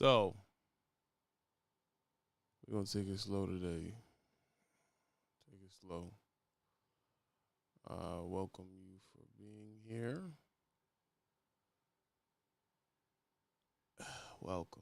So we're gonna take it slow today. Take it slow. Welcome you for being here. Welcome.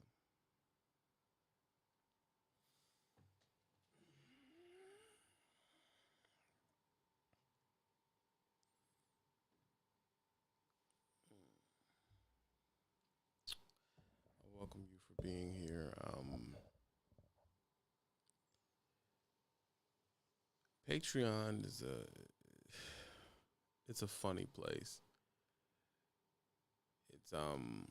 Welcome you for being here. Patreon is it's a funny place. It's um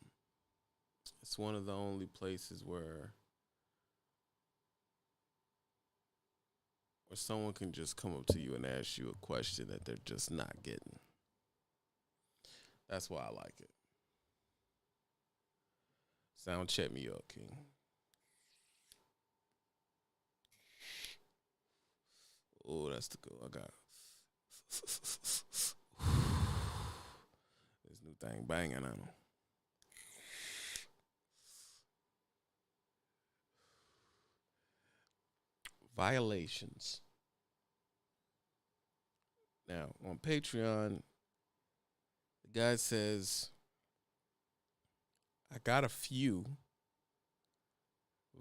it's one of the only places where someone can just come up to you and ask you a question that they're just not getting. That's why I like it. Sound check me up, King. Oh, that's the go. I got this new thing banging on them. Violations. Now on Patreon, the guy says I got a few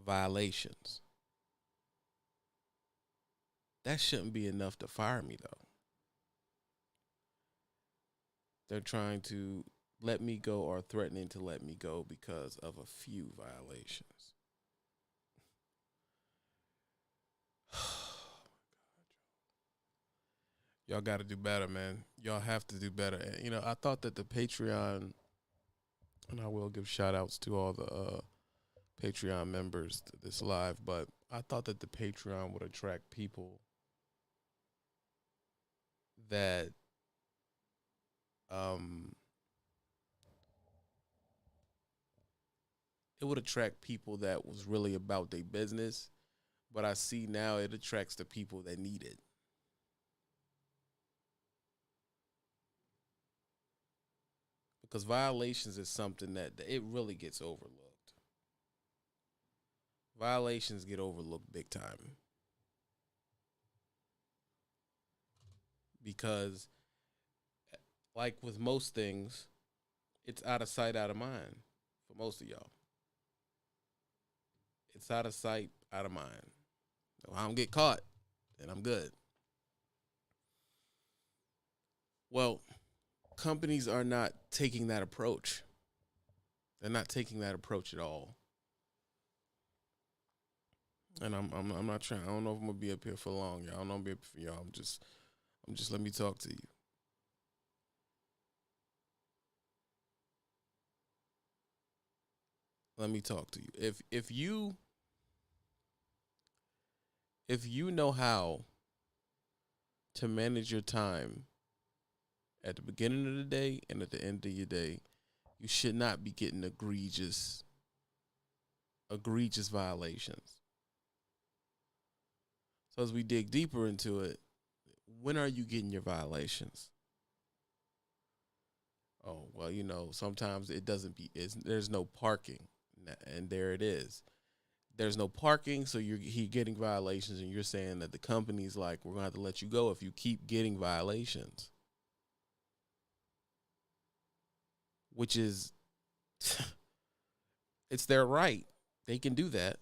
violations. That shouldn't be enough to fire me though. They're trying to let me go or threatening to let me go because of a few violations. Y'all got to do better, man. Y'all have to do better. And, I thought that the Patreon, and I will give shout outs to all the Patreon members to this live, but I thought that the Patreon would attract people that um it would attract people that was really about their business, but I see now it attracts the people that need it. Because violations is something that it really gets overlooked. Violations get overlooked big time because, like with most things, it's out of sight, out of mind for most of y'all. It's out of sight, out of mind. If I don't get caught, then I'm good. Well, companies are not taking that approach. They're not taking that approach at all. And I'm not trying. I don't know if I'm gonna be up here for long, y'all. I don't know if I'm gonna be up for y'all. I'm just let me talk to you. Let me talk to you. If you know how to manage your time at the beginning of the day and at the end of your day, you should not be getting egregious violations. So as we dig deeper into it, when are you getting your violations? Oh, well, sometimes it doesn't be there's no parking. And there it is. There's no parking, so he getting violations, and you're saying that the company's like, we're gonna have to let you go if you keep getting violations, which is it's their right. They can do that,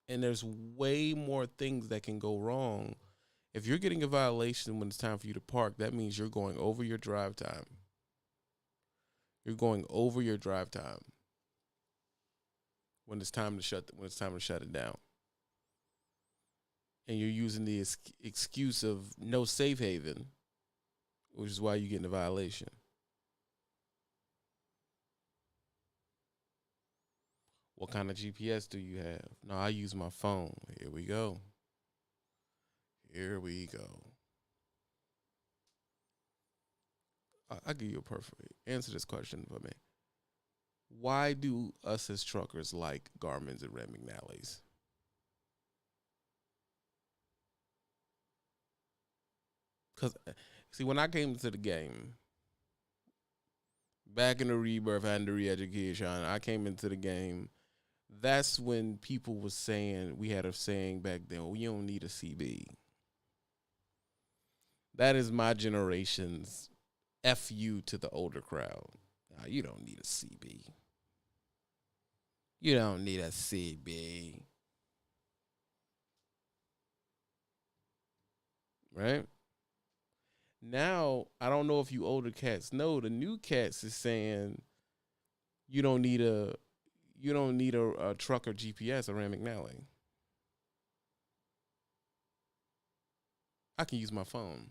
and there's way more things that can go wrong. If you're getting a violation when it's time for you to park, that means you're going over your drive time. You're going over your drive time when it's time to shut it down, and you're using the excuse of no safe haven, which is why you're getting a violation. What kind of GPS do you have? No, I use my phone. Here we go. Here we go. I'll give you a perfect answer this question for me. Why do us as truckers like Garmin's and Rand McNally's? Because, see, when I came to the game, back in the rebirth and the re-education, I came into the game. That's when people was saying, we had a saying back then, well, you don't need a CB. That is my generation's FU to the older crowd. Nah, you don't need a CB. You don't need a CB. Right? Now, I don't know if you older cats know, the new cats is saying you don't need a truck or GPS around McNally. I can use my phone.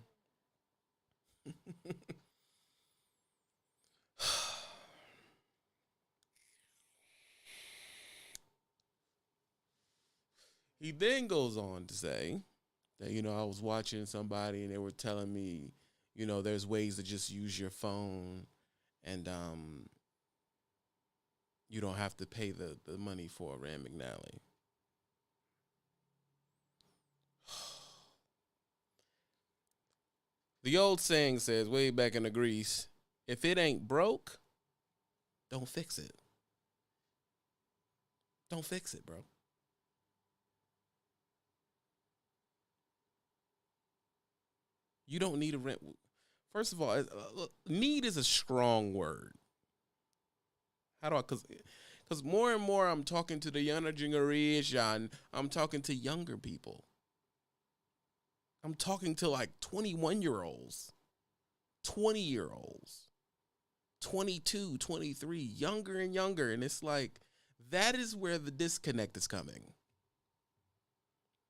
He then goes on to say that, I was watching somebody and they were telling me, there's ways to just use your phone and you don't have to pay the money for Rand McNally. The old saying says, way back in the Greece, if it ain't broke, don't fix it. Don't fix it, bro. You don't need a rent. First of all, look, need is a strong word. How do I? Because more and more I'm talking to the younger generation. I'm talking to younger people. I'm talking to like 21-year-olds, 20-year-olds, 22, 23, younger and younger. And it's like, that is where the disconnect is coming.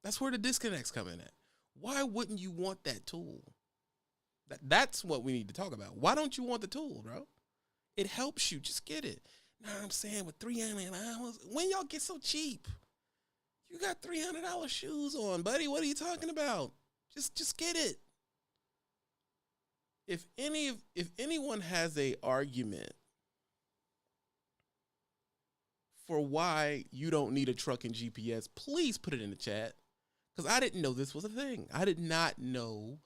That's where the disconnect's coming at. Why wouldn't you want that tool? That's what we need to talk about. Why don't you want the tool, bro? It helps you. Just get it. Know what I'm saying? With $300, when y'all get so cheap? You got $300 shoes on, buddy. What are you talking about? Just get it. If anyone has a argument for why you don't need a truck and GPS, please put it in the chat. Because I didn't know this was a thing. I did not know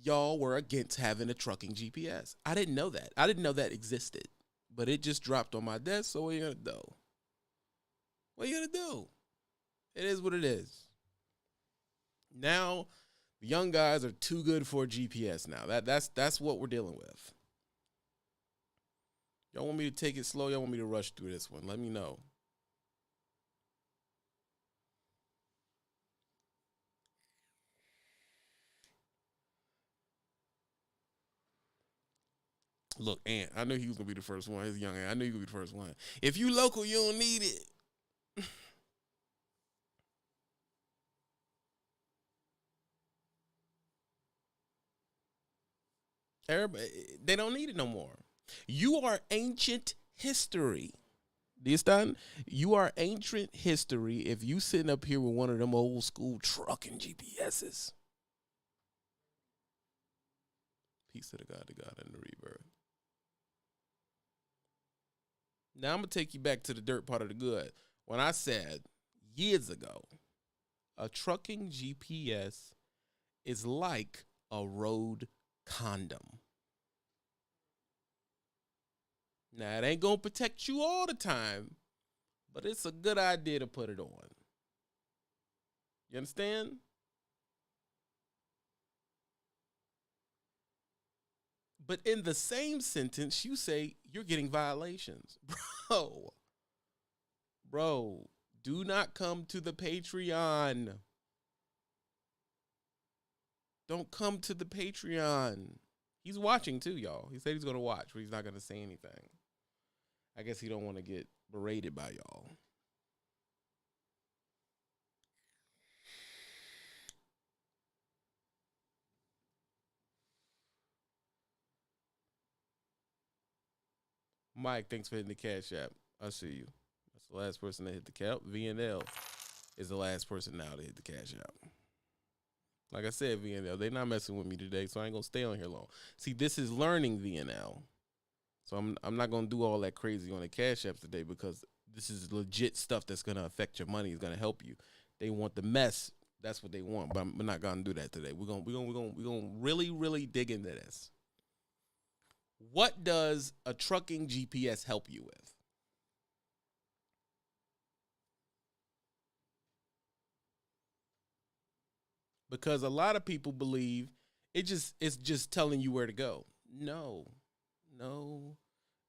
y'all were against having a trucking GPS. I didn't know that. I didn't know that existed. But it just dropped on my desk, so what are you going to do? What are you going to do? It is what it is. Now, the young guys are too good for GPS now. That's what we're dealing with. Y'all want me to take it slow? Y'all want me to rush through this one? Let me know. Look, Ant, I knew he was going to be the first one. His young Ant. I knew he was going to be the first one. If you local, you don't need it. Everybody, they don't need it no more. You are ancient history. Do you understand? You are ancient history if you sitting up here with one of them old school trucking GPSs. Peace to God, and the rebirth. Now I'm going to take you back to the dirt part of the good. When I said years ago, a trucking GPS is like a road condom. Now, it ain't going to protect you all the time, but it's a good idea to put it on. You understand? But in the same sentence, you say you're getting violations. Bro, do not come to the Patreon. Don't come to the Patreon. He's watching too, y'all. He said he's going to watch, but he's not going to say anything. I guess he don't want to get berated by y'all. Mike, thanks for hitting the cash app. I see you. That's the last person to hit the cap. VNL is the last person now to hit the cash app. Like I said, VNL, they not messing with me today, so I ain't gonna stay on here long. See, this is learning VNL. So I'm not gonna do all that crazy on the cash apps today because this is legit stuff that's gonna affect your money. It's gonna help you. They want the mess. That's what they want. But we're not gonna do that today. We're gonna really dig into this. What does a trucking GPS help you with? Because a lot of people believe it's just telling you where to go. No, no,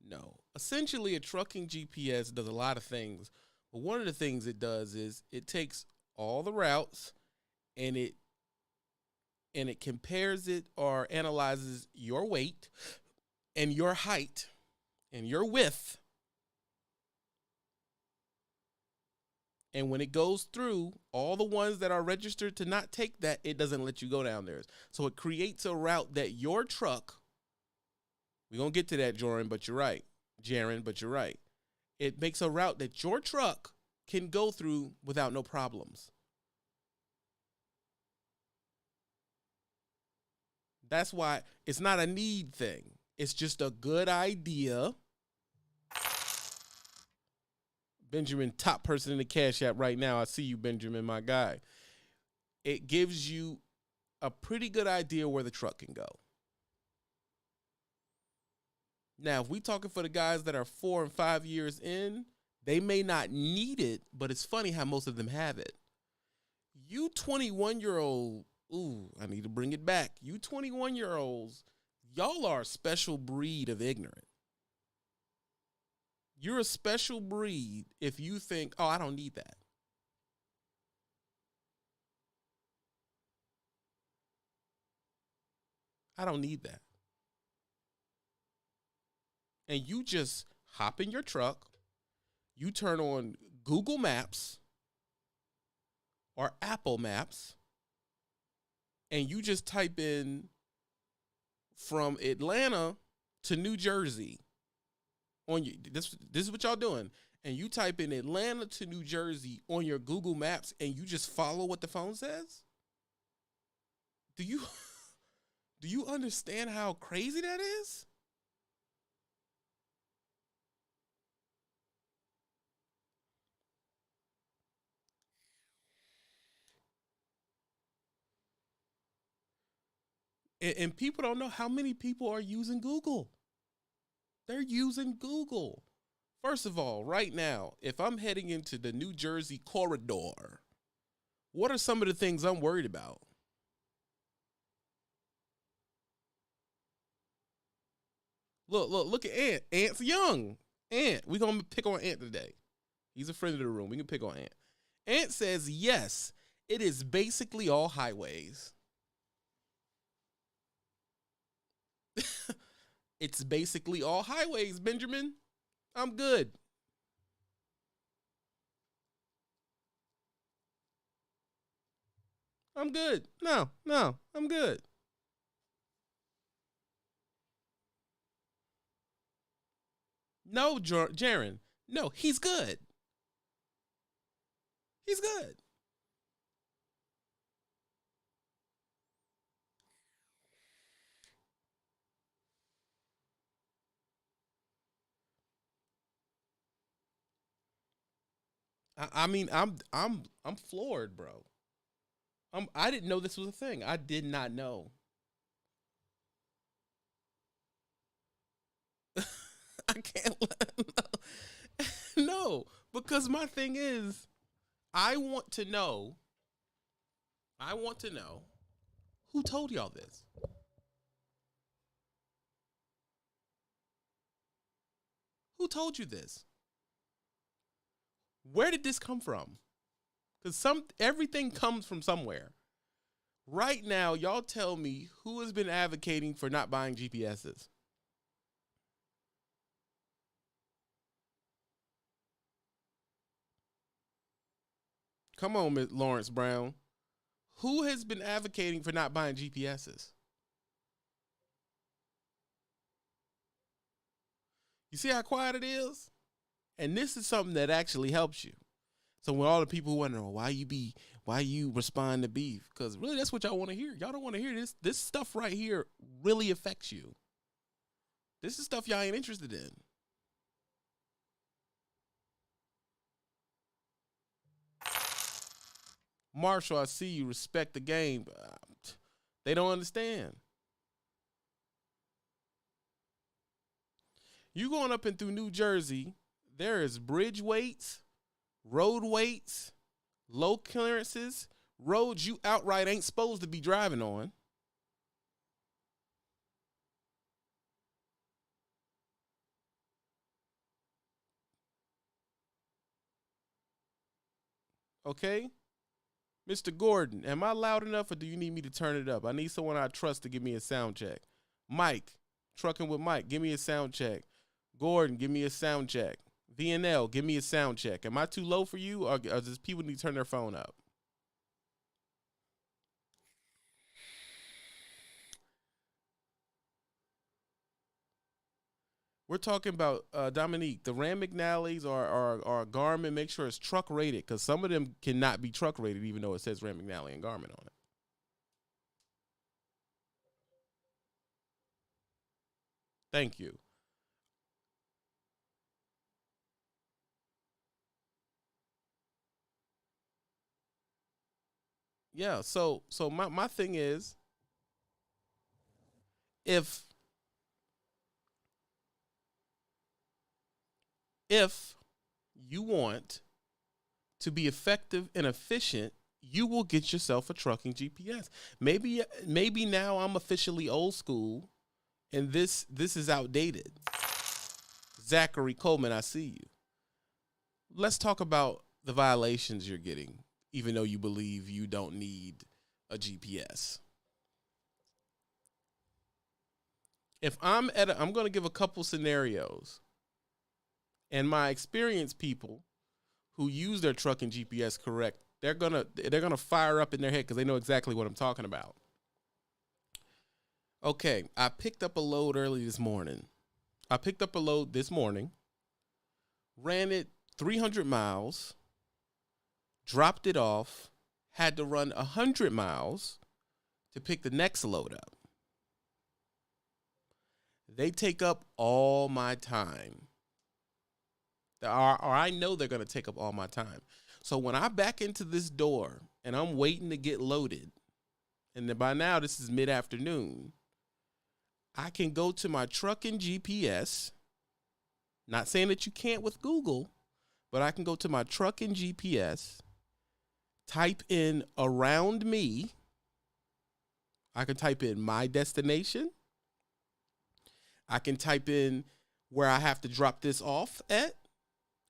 no. Essentially, a trucking GPS does a lot of things, but one of the things it does is it takes all the routes and it compares it or analyzes your weight and your height and your width. And when it goes through all the ones that are registered to not take that, it doesn't let you go down there. So it creates a route that your truck, we're going to get to that, Jaron, but you're right. Jaron, but you're right. It makes a route that your truck can go through without no problems. That's why it's not a need thing. It's just a good idea. Benjamin, top person in the Cash App right now. I see you, Benjamin, my guy. It gives you a pretty good idea where the truck can go. Now, if we talking for the guys that are 4 and 5 years in, they may not need it, but it's funny how most of them have it. You 21-year-old, ooh, I need to bring it back. You 21-year-olds, y'all are a special breed of ignorant. You're a special breed if you think, oh, I don't need that. I don't need that. And you just hop in your truck, you turn on Google Maps or Apple Maps, and you just type in from Atlanta to New Jersey. On your, this is what y'all doing. And you type in Atlanta to New Jersey on your Google Maps and you just follow what the phone says? Do you understand how crazy that is? And people don't know how many people are using Google. They're using Google. First of all, right now, if I'm heading into the New Jersey corridor, what are some of the things I'm worried about? Look at Ant. Ant's young. Ant, we're going to pick on Ant today. He's a friend of the room. We can pick on Ant. Ant says, yes, it is basically all highways. It's basically all highways, Benjamin. I'm good. I'm good. No, I'm good. No, Jaron. No, he's good. He's good. I mean, I'm floored, bro. I didn't know this was a thing. I did not know. I can't let him know. No, because my thing is, I want to know. I want to know who told y'all this. Who told you this? Where did this come from? Because everything comes from somewhere. Right now, y'all tell me who has been advocating for not buying GPSs. Come on, Ms. Lawrence Brown. Who has been advocating for not buying GPSs? You see how quiet it is? And this is something that actually helps you. So when all the people wondering why you respond to beef, because really that's what y'all want to hear. Y'all don't want to hear this. This stuff right here really affects you. This is stuff y'all ain't interested in. Marshall, I see you respect the game. They don't understand. You going up and through New Jersey, there is bridge weights, road weights, low clearances, roads you outright ain't supposed to be driving on. Okay? Mr. Gordon, am I loud enough or do you need me to turn it up? I need someone I trust to give me a sound check. Mike, trucking with Mike, give me a sound check. Gordon, give me a sound check. VNL, give me a sound check. Am I too low for you or does people need to turn their phone up? We're talking about Dominique. The Rand McNally's or Garmin. Make sure it's truck rated because some of them cannot be truck rated, even though it says Rand McNally and Garmin on it. Thank you. Yeah. So my thing is, if if you want to be effective and efficient, you will get yourself a trucking GPS. Maybe now I'm officially old school and this is outdated. Zachary Coleman, I see you. Let's talk about the violations you're getting, even though you believe you don't need a GPS. If I'm I'm going to give a couple scenarios, and my experienced people who use their trucking GPS correct, they're gonna fire up in their head because they know exactly what I'm talking about. Okay, I picked up a load early this morning. I picked up a load this morning, ran it 300 miles, dropped it off, had to run 100 miles to pick the next load up. They take up all my time. Or I know they're going to take up all my time. So when I back into this door and I'm waiting to get loaded, and then by now this is mid-afternoon, I can go to my trucking GPS. Not saying that you can't with Google, but I can go to my trucking GPS, type in around me. I can type in my destination. I can type in where I have to drop this off at,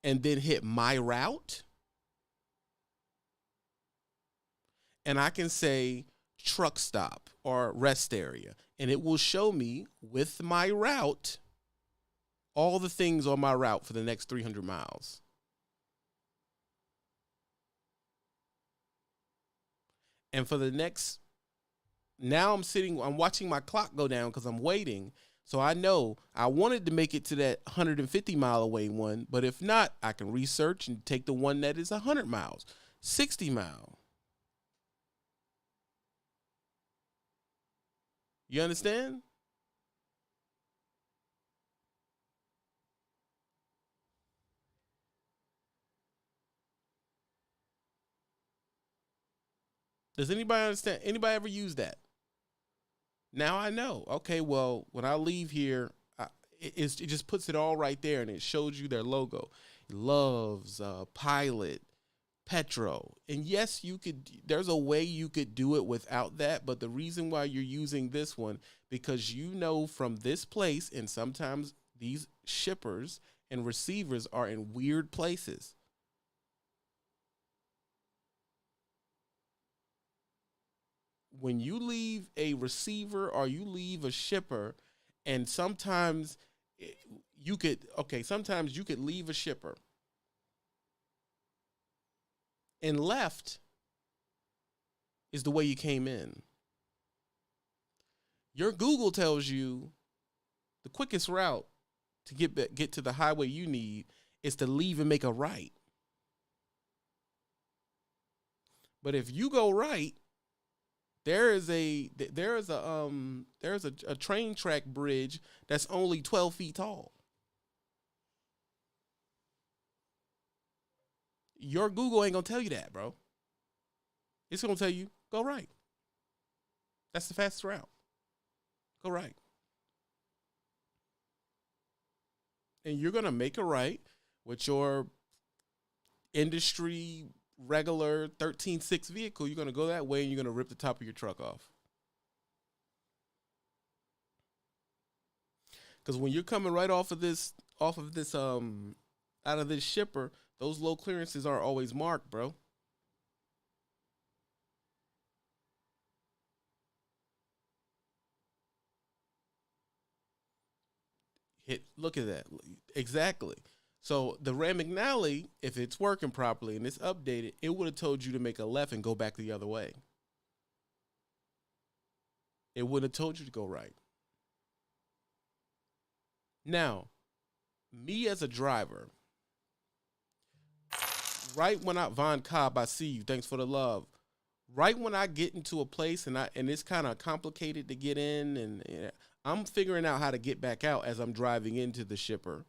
and then hit my route. And I can say truck stop or rest area. And it will show me with my route all the things on my route for the next 300 miles. And for the next, now I'm watching my clock go down because I'm waiting. So I know I wanted to make it to that 150 mile away one, but if not, I can research and take the one that is 100 miles, 60 mile. You understand? Does anybody understand? Anybody ever use that? Now I know. Okay, well, when I leave here, it just puts it all right there and it shows you their logo. Loves, Pilot, Petro. And yes, there's a way you could do it without that, but the reason why you're using this one, because you know from this place, and sometimes these shippers and receivers are in weird places. When you leave a receiver or you leave a shipper, and sometimes sometimes you could leave a shipper and left is the way you came in. Your Google tells you the quickest route to get to the highway you need is to leave and make a right. But if you go right, there's a train track bridge that's only 12 feet tall. Your Google ain't gonna tell you that, bro. It's gonna tell you go right. That's the fastest route. Go right. and you're going to make a right with your industry regular 13.6 vehicle. You're going to go that way and you're going to rip the top of your truck off. Because when you're coming right out of this shipper, those low clearances aren't always marked, bro. Look at that. Exactly. So the Rand McNally, if it's working properly and it's updated, it would have told you to make a left and go back the other way. It wouldn't have told you to go right. Now, me as a driver, right when Von Cobb, I see you. Thanks for the love. Right when I get into a place and it's kind of complicated to get in, and I'm figuring out how to get back out as I'm driving into the shipper.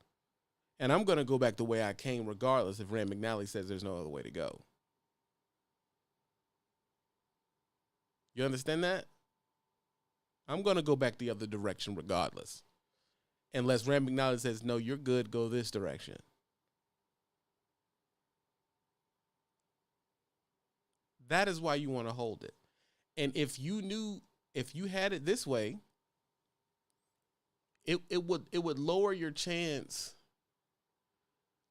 And I'm going to go back the way I came regardless if Rand McNally says there's no other way to go. You understand that? I'm going to go back the other direction regardless. Unless Rand McNally says, no, you're good, go this direction. That is why you want to hold it. And if you had it this way, it would lower your chance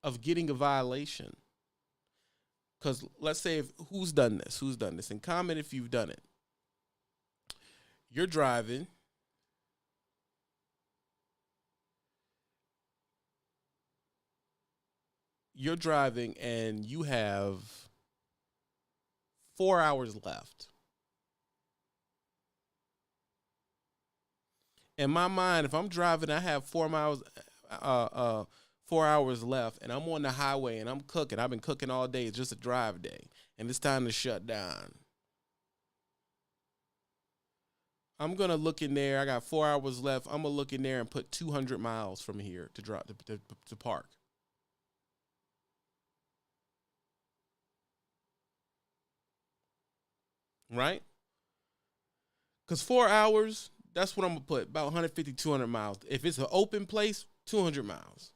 of getting a violation. Because let's say who's done this, and comment if you've done it. You're driving. And you have 4 hours left. In my mind, if I'm driving, I have 4 hours left, and I'm on the highway and I'm cooking. I've been cooking all day. It's just a drive day, and it's time to shut down. I'm gonna look in there. I got 4 hours left. I'm gonna look in there and put 200 miles from here to drive to park. Right? Because 4 hours, that's what I'm going to put, about 150, 200 miles. If it's an open place, 200 miles.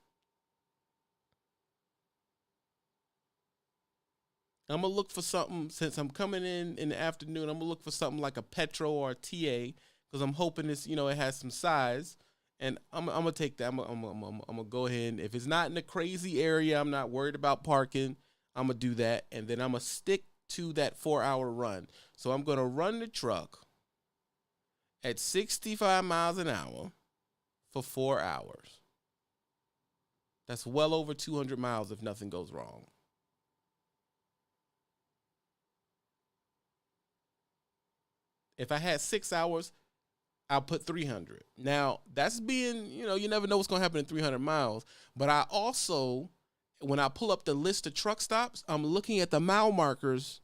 I'm going to look for something, since I'm coming in the afternoon, I'm going to look for something like a Petro or a TA, because I'm hoping this, it has some size. And I'm going to take that. I'm going to go ahead. And if it's not in a crazy area, I'm not worried about parking, I'm going to do that. And then I'm going to stick to that 4 hour run. So I'm going to run the truck at 65 miles an hour for 4 hours. That's well over 200 miles if nothing goes wrong. If I had 6 hours, I'll put 300. Now, that's being, you never know what's going to happen in 300 miles. But I also, when I pull up the list of truck stops, I'm looking at the mile markers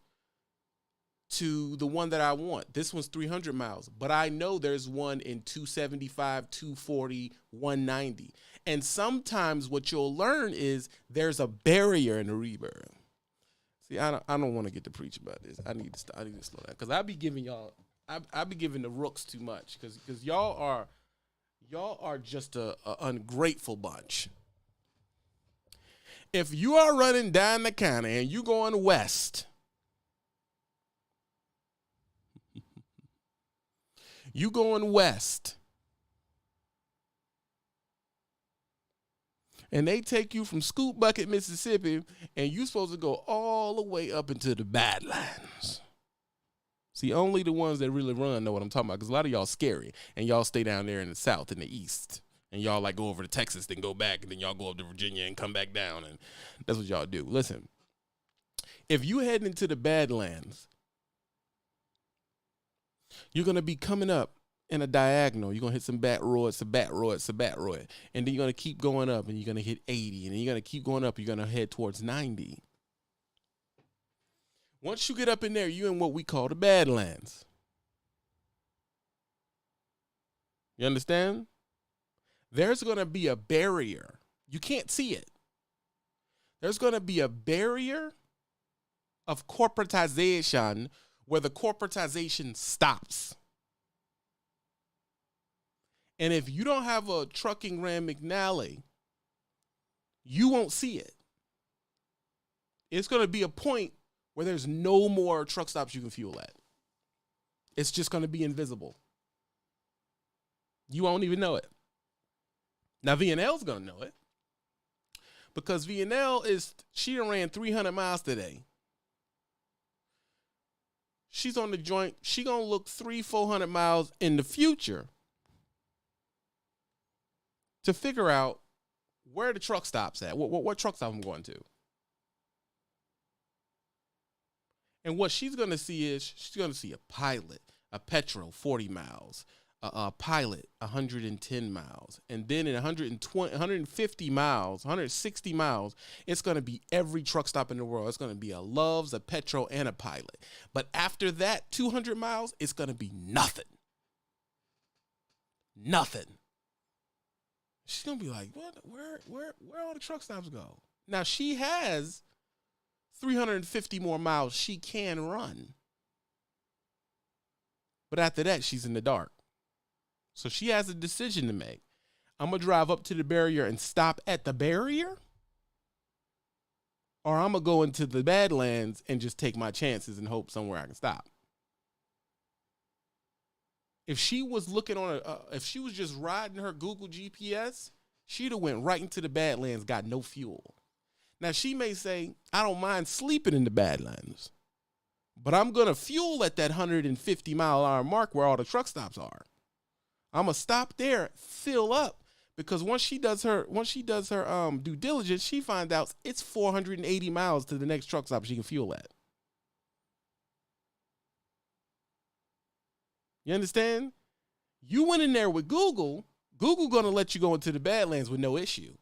to the one that I want. This one's 300 miles, but I know there's one in 275, 240, 190. And sometimes what you'll learn is there's a barrier in the rebar. See, I don't want to get to preach about this. I need to slow down, because I be giving the rooks too much, because y'all are just a ungrateful bunch. If you are running down the county and you going west, you going west, and they take you from Scoop Bucket, Mississippi, and you supposed to go all the way up into the Badlands. See, only the ones that really run know what I'm talking about, because a lot of y'all scary, and y'all stay down there in the south and the east, and y'all like go over to Texas, then go back, and then y'all go up to Virginia and come back down, and that's what y'all do. Listen, if you heading into the Badlands, you're going to be coming up in a diagonal. You're going to hit some Bat Road. And then you're going to keep going up, and you're going to hit 80. And then you're going to keep going up. You're going to head towards 90. Once you get up in there, you're in what we call the Badlands. You understand? There's going to be a barrier. You can't see it. There's going to be a barrier of corporatization where the corporatization stops. And if you don't have a trucking Rand McNally, You won't see it. It's going to be a point where there's no more truck stops you can fuel at. It's just going to be invisible. You won't even know it. Now, VNL's going to know it because she ran 300 miles today. She's on the joint. She going to look 400 miles in the future to figure out where the truck stops at, what truck stop I'm going to. And what she's going to see is she's going to see a Pilot, a Petro, 40 miles, a Pilot, 110 miles. And then in 150 miles, 160 miles, it's going to be every truck stop in the world. It's going to be a Love's, a Petro, and a Pilot. But after that 200 miles, it's going to be nothing. Nothing. She's going to be like, what? Where all the truck stops go? Now, she has 350 more miles she can run. But after that, she's in the dark. So she has a decision to make. I'm going to drive up to the barrier and stop at the barrier? Or I'm going to go into the Badlands and just take my chances and hope somewhere I can stop. If she was looking on if she was just riding her Google GPS, she'd have went right into the Badlands, got no fuel. Now, she may say, I don't mind sleeping in the Badlands, but I'm going to fuel at that 150-mile-an-hour mark where all the truck stops are. I'm going to stop there, fill up, because once she does her due diligence, she finds out it's 480 miles to the next truck stop she can fuel at. You understand? You went in there with Google. Google going to let you go into the Badlands with no issue.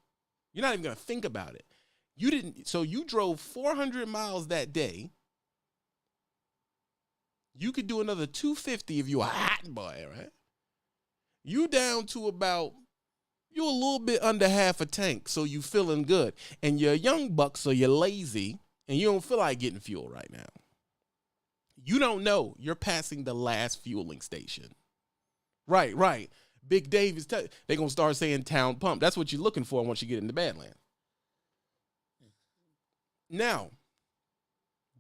You're not even going to think about it. So you drove 400 miles that day. You could do another 250 if you're a hot boy, right? You down to you're a little bit under half a tank, so you feeling good. And you're a young buck, so you're lazy, and you don't feel like getting fuel right now. You don't know. You're passing the last fueling station. Right. Big Dave is they're going to start saying town pump. That's what you're looking for once you get in the Badlands. Now,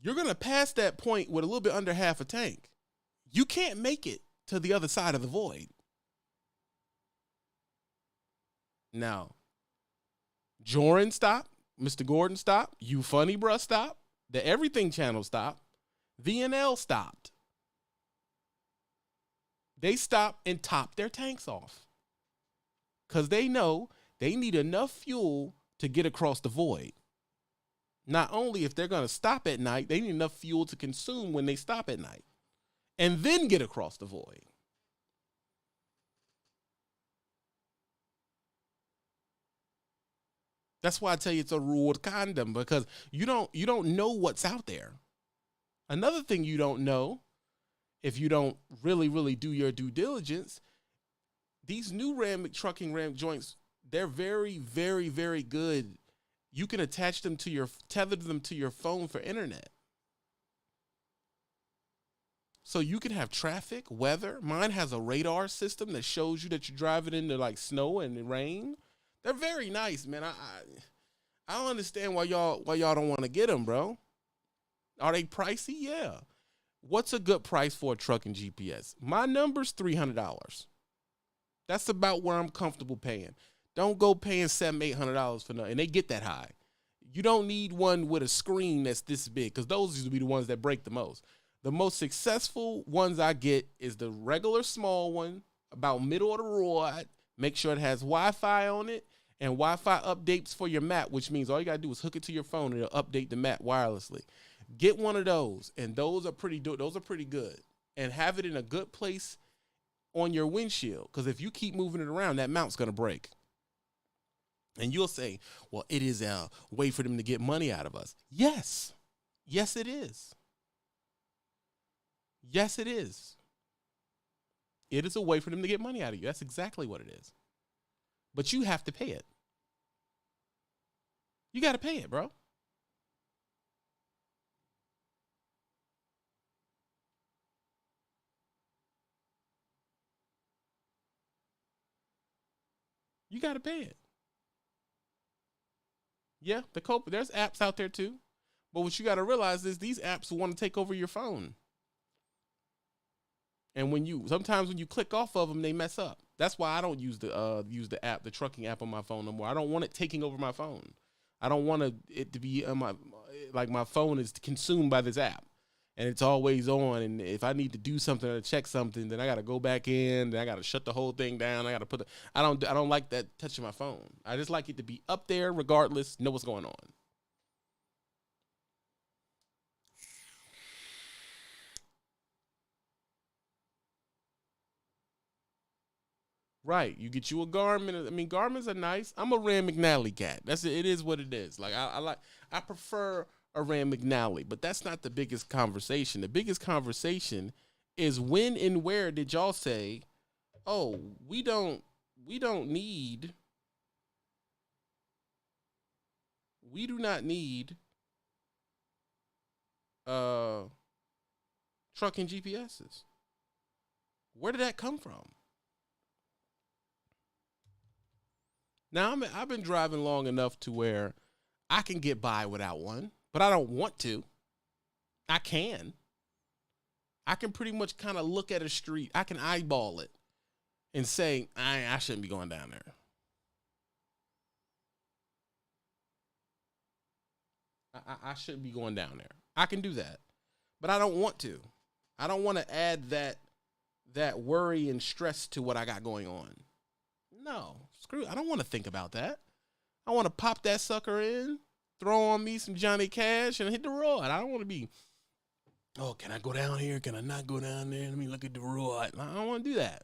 you're going to pass that point with a little bit under half a tank. You can't make it to the other side of the void. Now, Joran stop, Mr. Gordon stop, You Funny Bruh stop, the Everything Channel stop, VNL stopped. They stopped and topped their tanks off because they know they need enough fuel to get across the void. Not only if they're going to stop at night, they need enough fuel to consume when they stop at night and then get across the void. That's why I tell you it's a ruled condom, because you don't know what's out there. Another thing you don't know, if you don't really do your due diligence, these new trucking Ram joints, they're very, very, very good. You can attach them tether them to your phone for internet. So you can have traffic, weather. Mine has a radar system that shows you that you're driving into like snow and rain. They're very nice, man. I don't understand why y'all don't want to get them, bro. Are they pricey? Yeah. What's a good price for a trucking GPS? My number's $300. That's about where I'm comfortable paying. Don't go paying $700-800 for nothing. And they get that high. You don't need one with a screen that's this big, because those used to be the ones that break the most. The most successful ones I get is the regular small one, about middle of the road. Make sure it has Wi-Fi on it and Wi-Fi updates for your map, which means all you got to do is hook it to your phone and it'll update the map wirelessly. Get one of those, and those are pretty good. And have it in a good place on your windshield, because if you keep moving it around, that mount's going to break. And you'll say, well, it is a way for them to get money out of us. Yes. Yes, it is. Yes, it is. It is a way for them to get money out of you. That's exactly what it is. But you have to pay it. You got to pay it, bro. You got to pay it. Yeah, there's apps out there too. But what you got to realize is these apps want to take over your phone. And sometimes when you click off of them, they mess up. That's why I don't use the app, the trucking app on my phone no more. I don't want it taking over my phone. I don't want it to be my phone is consumed by this app, and it's always on. And if I need to do something or check something, then I got to go back in. Then I got to shut the whole thing down. I got to I don't like that touching my phone. I just like it to be up there regardless. Know what's going on. Right. You get you a Garmin. I mean, Garmin's are nice. I'm a Rand McNally cat. That's it. It is what it is. Like I prefer a Rand McNally, but that's not the biggest conversation. The biggest conversation is when and where did y'all say, "Oh, we do not need uh trucking GPSs." Where did that come from? Now I've been driving long enough to where I can get by without one, but I don't want to. I can. I can pretty much kind of look at a street. I can eyeball it and say, I shouldn't be going down there. I shouldn't be going down there. I can do that, but I don't want to. I don't want to add that worry and stress to what I got going on. No, screw it. I don't want to think about that. I want to pop that sucker in, throw on me some Johnny Cash, and hit the road. I don't want to be, oh, can I go down here? Can I not go down there? Let me look at the road. I don't want to do that.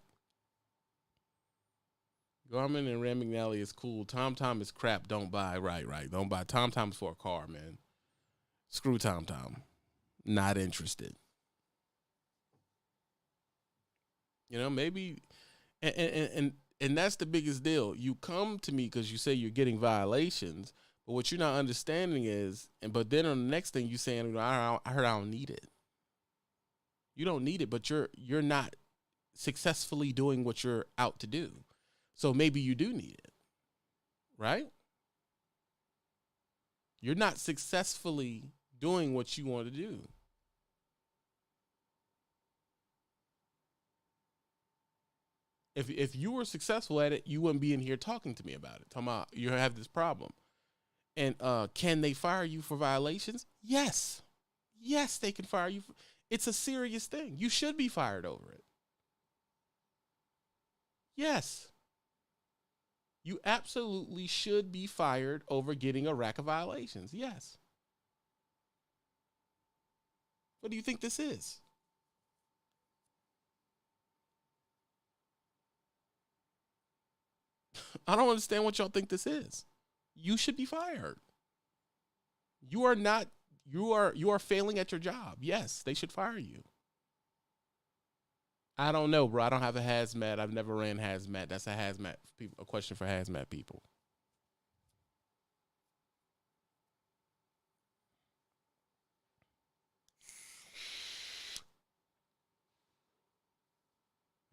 Garmin and Rand McNally is cool. TomTom is crap. Don't buy. Right. Don't buy. TomTom's for a car, man. Screw TomTom. Not interested. You know, maybe, and that's the biggest deal. You come to me because you say you're getting violations, but what you're not understanding is, but then on the next thing you saying, I heard I don't need it. You don't need it, but you're not successfully doing what you're out to do. So maybe you do need it, right? You're not successfully doing what you want to do. If you were successful at it, you wouldn't be in here talking to me about it. Talking about you have this problem. And can they fire you for violations? Yes. Yes, they can fire you. It's a serious thing. You should be fired over it. Yes. You absolutely should be fired over getting a rack of violations. Yes. What do you think this is? I don't understand what y'all think this is. You should be fired. You are not you are failing at your job. Yes, they should fire you. I don't know, bro. I don't have a hazmat. I've never ran hazmat. That's a question for hazmat people.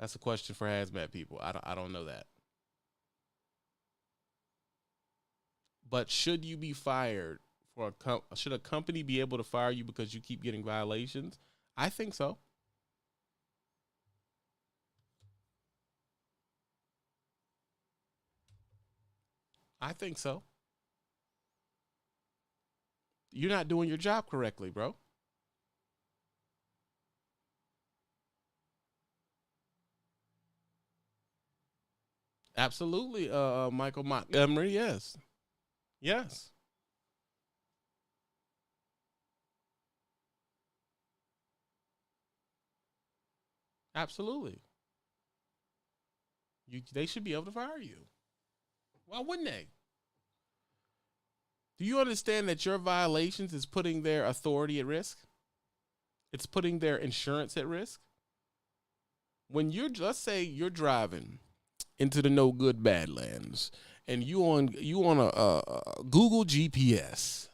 That's a question for hazmat people. I don't know that. But should you be fired should a company be able to fire you because you keep getting violations? I think so. I think so. You're not doing your job correctly, bro. Absolutely, Michael Montgomery. Yes, yes, absolutely. They should be able to fire you. Why wouldn't they? Do you understand that your violations is putting their authority at risk? It's putting their insurance at risk. When let's say you're driving into the no good badlands, and you on a Google GPS,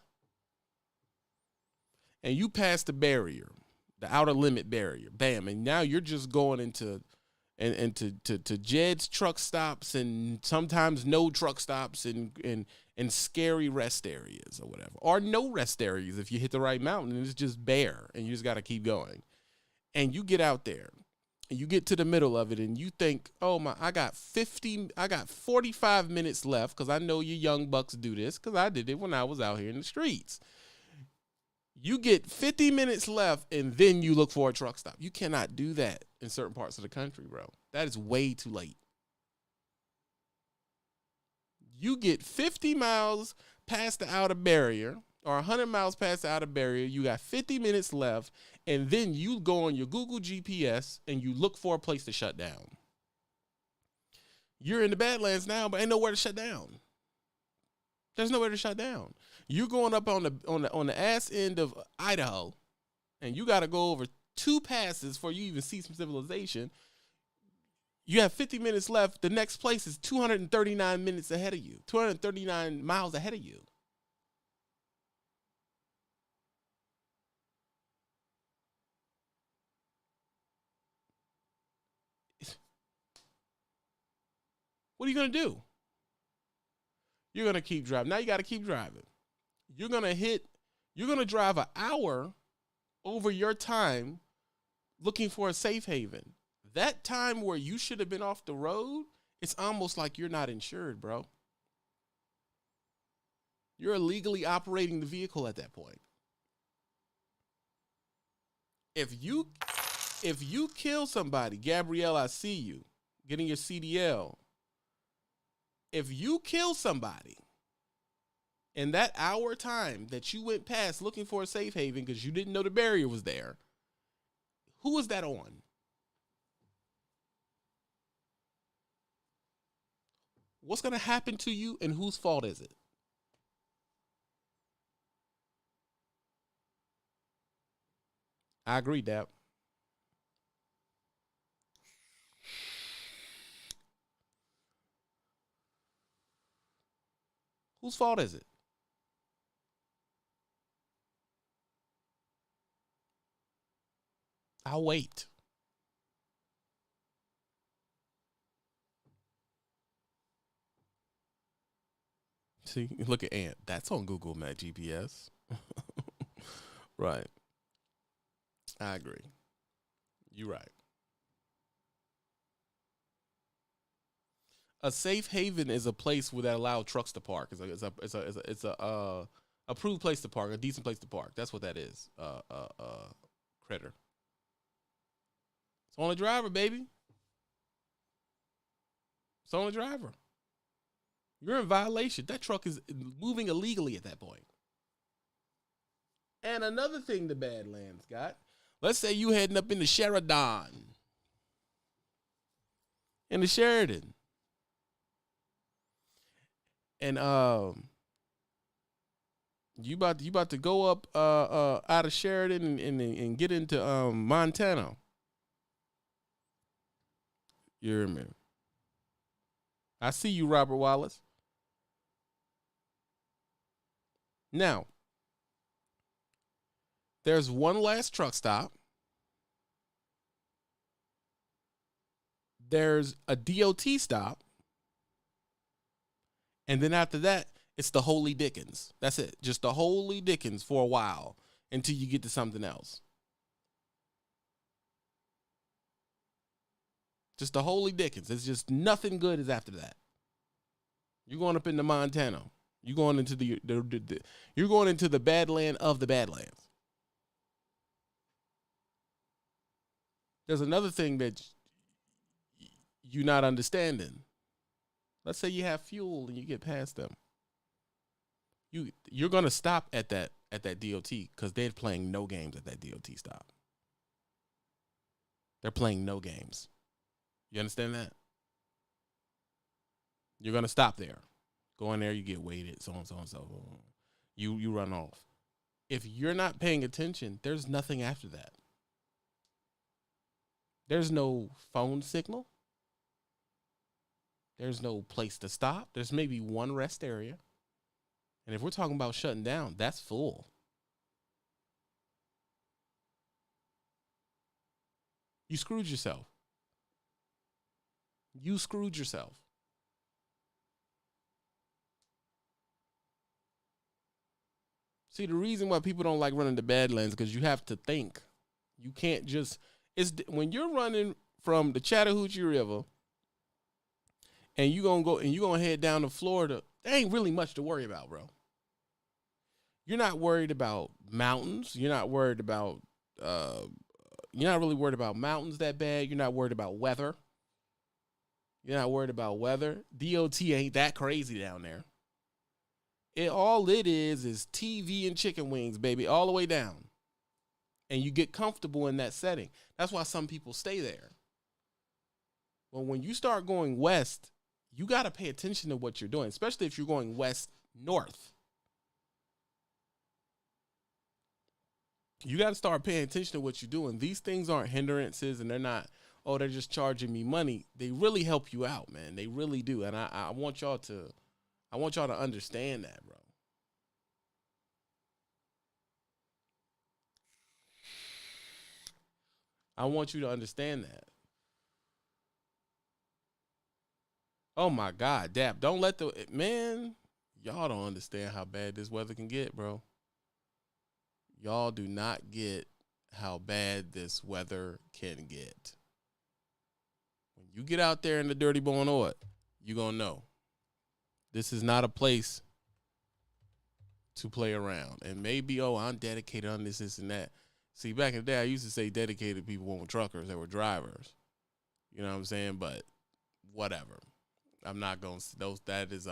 and you pass the barrier, the outer limit barrier, bam, and now you're just going into and to Jed's truck stops and sometimes no truck stops and scary rest areas or whatever, or no rest areas if you hit the right mountain and it's just bare and you just got to keep going. And you get out there and you get to the middle of it and you think, oh my, I got 45 minutes left, because I know you young bucks do this because I did it when I was out here in the streets. You get 50 minutes left and then you look for a truck stop. You cannot do that in certain parts of the country, bro. That is way too late. You get 50 miles past the outer barrier or 100 miles past the outer barrier. You got 50 minutes left, and then you go on your Google GPS and you look for a place to shut down. You're in the Badlands now, but ain't nowhere to shut down. There's nowhere to shut down. You're going up on the ass end of Idaho, and you got to go over 2 passes before you even see some civilization. You have 50 minutes left. The next place is 239 minutes ahead of you, 239 miles ahead of you. What are you going to do? You're going to keep driving. Now you got to keep driving. You're going to drive an hour over your time looking for a safe haven. That time where you should have been off the road, it's almost like you're not insured, bro. You're illegally operating the vehicle at that point. If you kill somebody, Gabrielle, I see you getting your CDL. If you kill somebody in that hour time that you went past looking for a safe haven because you didn't know the barrier was there, who is that on? What's going to happen to you, and whose fault is it? I agree, Dap. Whose fault is it? I'll wait. See, look at Ant. That's on Google Map GPS. Right. I agree. You're right. A safe haven is a place where that allow trucks to park. It's a approved place to park, a decent place to park. That's what that is. Critter. It's on the driver, baby. It's on the driver. You're in violation. That truck is moving illegally at that point. And another thing the Badlands got. Let's say you heading up into Sheridan. In the Sheridan. And you about to go up out of Sheridan and get into Montana. You hear me? I see you, Robert Wallace. Now, there's one last truck stop. There's a DOT stop. And then after that, it's the Holy Dickens. That's it. Just the Holy Dickens for a while until you get to something else. Just the Holy Dickens. It's just nothing good is after that. You're going up into Montana. You're going into you're going into the Badland of the Badlands. There's another thing that you're not understanding. Let's say you have fuel and you get past them. You're gonna stop at that DOT because they're playing no games at that DOT stop. They're playing no games. You understand that? You're gonna stop there. Go in there, you get weighted, so on, so on, so on. You run off. If you're not paying attention, there's nothing after that. There's no phone signal. There's no place to stop. There's maybe one rest area. And if we're talking about shutting down, that's full. You screwed yourself. You screwed yourself. See, the reason why people don't like running the Badlands because you have to think. You can't just it's when you're running from the Chattahoochee River and you gonna head down to Florida. There ain't really much to worry about, bro. You're not worried about mountains. Uh, you're not really worried about mountains that bad. You're not worried about weather. You're not worried about weather. DOT ain't that crazy down there. All it is TV and chicken wings, baby, all the way down. And you get comfortable in that setting. That's why some people stay there. But when you start going west, you got to pay attention to what you're doing, especially if you're going west north. You got to start paying attention to what you're doing. These things aren't hindrances, and they're not, oh, they're just charging me money. They really help you out, man. They really do. And I want y'all to understand that, bro. I want you to understand that. Oh my God, Dap, don't let the man. Y'all don't understand how bad this weather can get, bro. Y'all do not get how bad this weather can get. When you get out there in the dirty born oil, you're gonna know. This is not a place to play around. And maybe, oh, I'm dedicated on this and that. See, back in the day, I used to say dedicated people weren't truckers, they were drivers. You know what I'm saying? But whatever. I'm not going to those. That is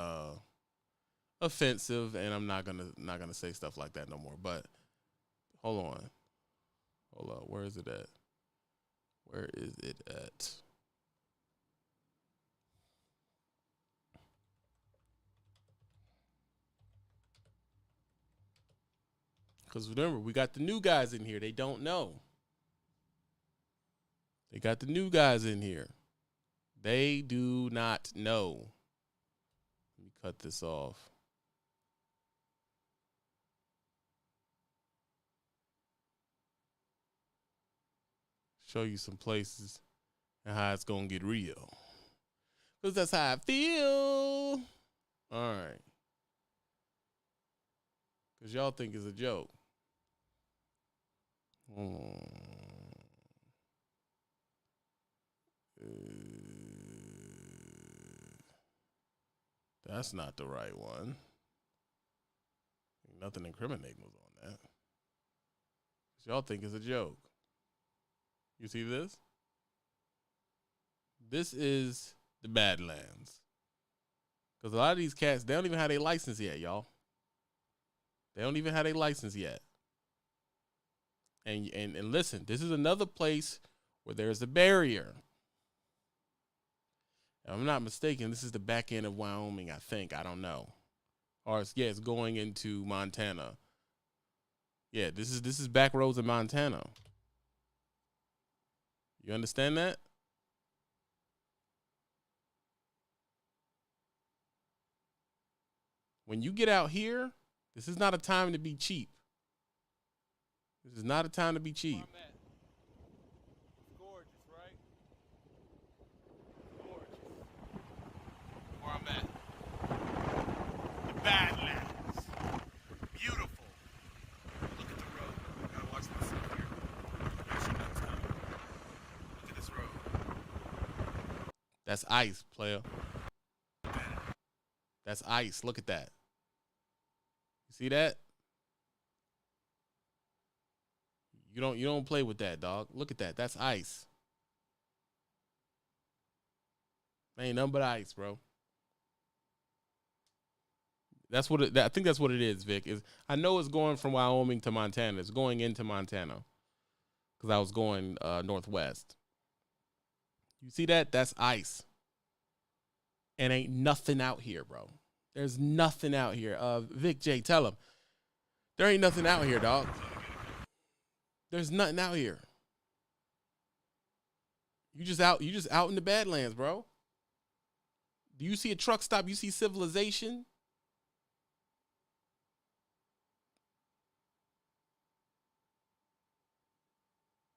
offensive, and I'm not gonna say stuff like that no more. But hold on. Where is it at? Where is it at? Because remember, we got the new guys in here. They don't know. They got the new guys in here. They do not know. Let me cut this off. Show you some places and how it's going to get real. Because that's how I feel. All right. Because y'all think it's a joke. That's not the right one. Nothing incriminating was on that. Y'all think it's a joke. You see this? This is the Badlands. Because a lot of these cats, they don't even have their license yet, y'all. They don't even have their license yet. And listen, this is another place where there's a barrier. If I'm not mistaken, this is the back end of Wyoming, I think. I don't know. Or it's going into Montana. Yeah, this is back roads in Montana. You understand that? When you get out here, this is not a time to be cheap. This is not a time to be cheap. Gorgeous, right? Gorgeous. Where I'm at. The Badlands. Beautiful. Look at the road. I gotta watch myself here. Look at this road. That's ice, player. That's ice. Look at that. You see that? You don't play with that, dog. Look at that. That's ice. Ain't nothing but ice, bro. That's what I think that's what it is, Vic. I know it's going from Wyoming to Montana. It's going into Montana. Because I was going northwest. You see that? That's ice. And ain't nothing out here, bro. There's nothing out here. Vic J, tell him. There ain't nothing out here, dog. There's nothing out here. You just out in the Badlands, bro. Do you see a truck stop? You see civilization?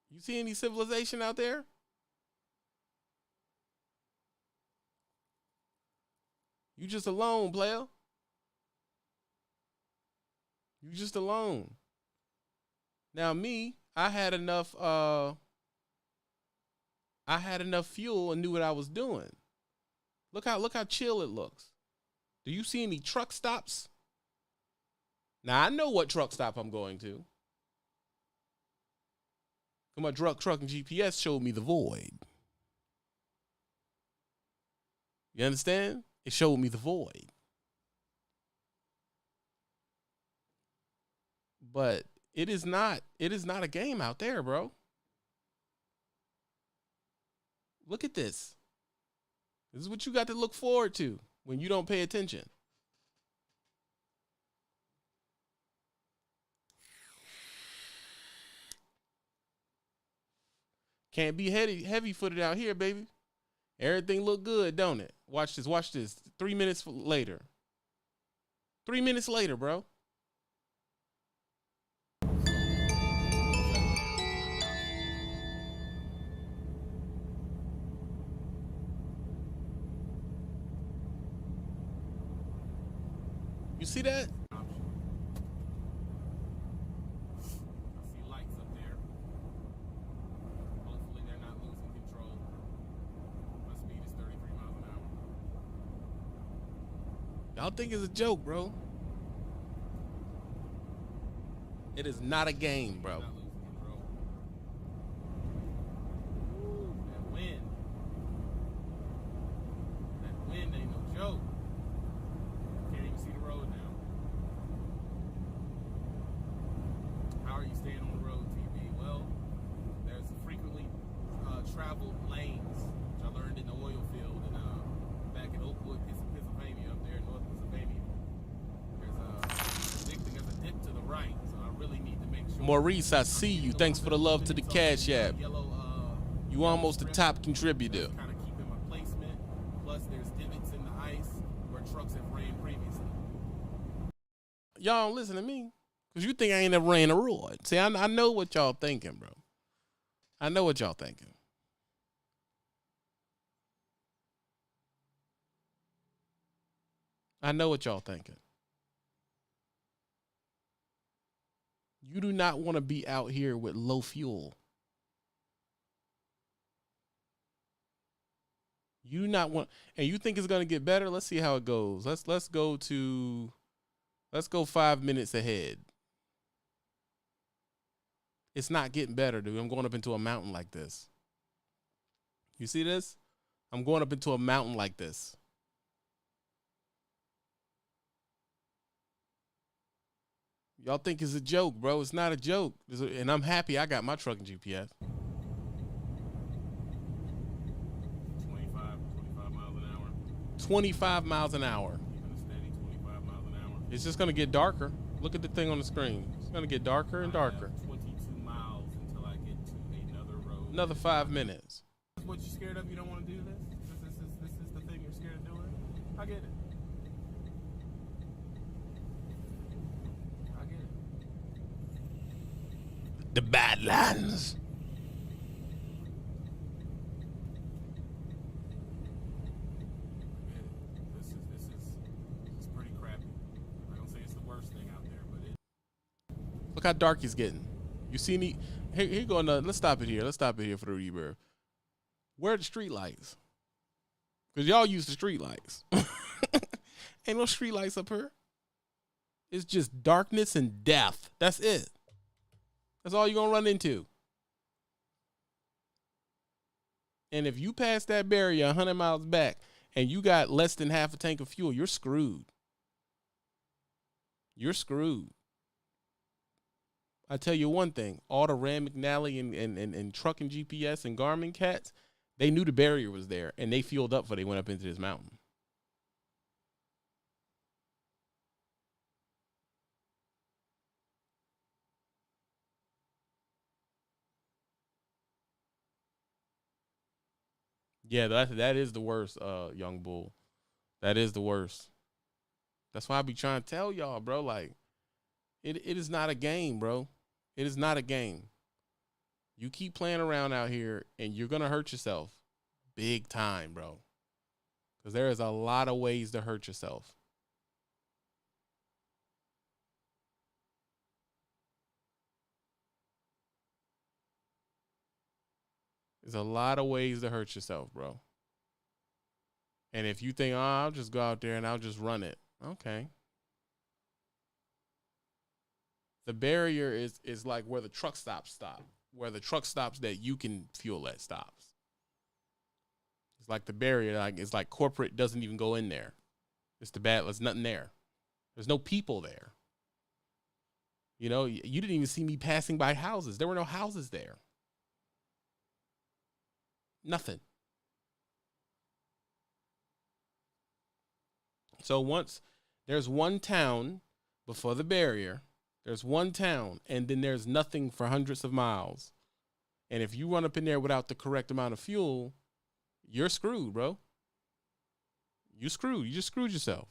You see any civilization out there? You just alone, player. You just alone. Now me, I had enough fuel and knew what I was doing. Look how chill it looks. Do you see any truck stops? Now I know what truck stop I'm going to. My truck and GPS showed me the void. You understand? It showed me the void. But it is not a game out there, bro. Look at this. This is what you got to look forward to when you don't pay attention. Can't be heavy-footed out here, baby. Everything look good, don't it? Watch this. 3 minutes later. 3 minutes later, bro. You see that? Y'all think it's a joke, bro. It is not a game, bro. That wind. That wind ain't no joke. Can't even see the road now. How are you staying on the road, TV? Well, there's frequently traveled lanes, which I learned in the oil field and back in Oakwood, Pennsylvania, up there in North Pennsylvania. There's a dip to the right, so I really need to make sure. Maurice, I see you. Thanks for the love to the Cash App. You almost a top contributor. Kind of keeping my placement. Plus, there's divots in the ice where trucks have ran previously. Y'all don't listen to me, because you think I ain't never ran a road. See, I know what y'all thinking, bro. I know what y'all thinking. I know what y'all thinking. You do not want to be out here with low fuel. You do not want, and you think it's going to get better? Let's see how it goes. Let's go 5 minutes ahead. It's not getting better, dude. I'm going up into a mountain like this. You see this? I'm going up into a mountain like this. Y'all think it's a joke, bro. It's not a joke. And I'm happy I got my trucking GPS. 25 miles an hour. 25 miles an hour. Keeping a steady 25 miles an hour. It's just going to get darker. Look at the thing on the screen. It's going to get darker and darker. 22 miles until I get to another road. Another 5 minutes. What you scared of? You don't want to do this? This is the thing you're scared of doing? I get it. The Badlands. This is pretty crappy. I don't say it's the worst thing out there, but it. Look how dark he's getting. You see me? Here going. Let's stop it here. Let's stop it here for the rebirth. Where are the street lights? Because y'all use the street lights. Ain't no street lights up here. It's just darkness and death. That's it. That's all you're going to run into. And if you pass that barrier 100 miles back and you got less than half a tank of fuel, you're screwed. You're screwed. I tell you one thing, all the Rand McNally and trucking GPS and Garmin cats, they knew the barrier was there and they fueled up before they went up into this mountain. Yeah, that is the worst, young bull. That is the worst. That's why I be trying to tell y'all, bro. Like, it is not a game, bro. It is not a game. You keep playing around out here, and you're gonna hurt yourself, big time, bro. Because there is a lot of ways to hurt yourself. There's a lot of ways to hurt yourself, bro. And if you think, oh, I'll just go out there and I'll just run it. Okay. The barrier is like where the truck stops stop. Where the truck stops that you can fuel at stops. It's like the barrier, like it's like corporate doesn't even go in there. It's the bad, there's nothing there. There's no people there. You know, you didn't even see me passing by houses. There were no houses there. Nothing. So once there's one town before the barrier, there's one town, and then there's nothing for hundreds of miles. And if you run up in there without the correct amount of fuel, you're screwed, bro. You screwed. You just screwed yourself.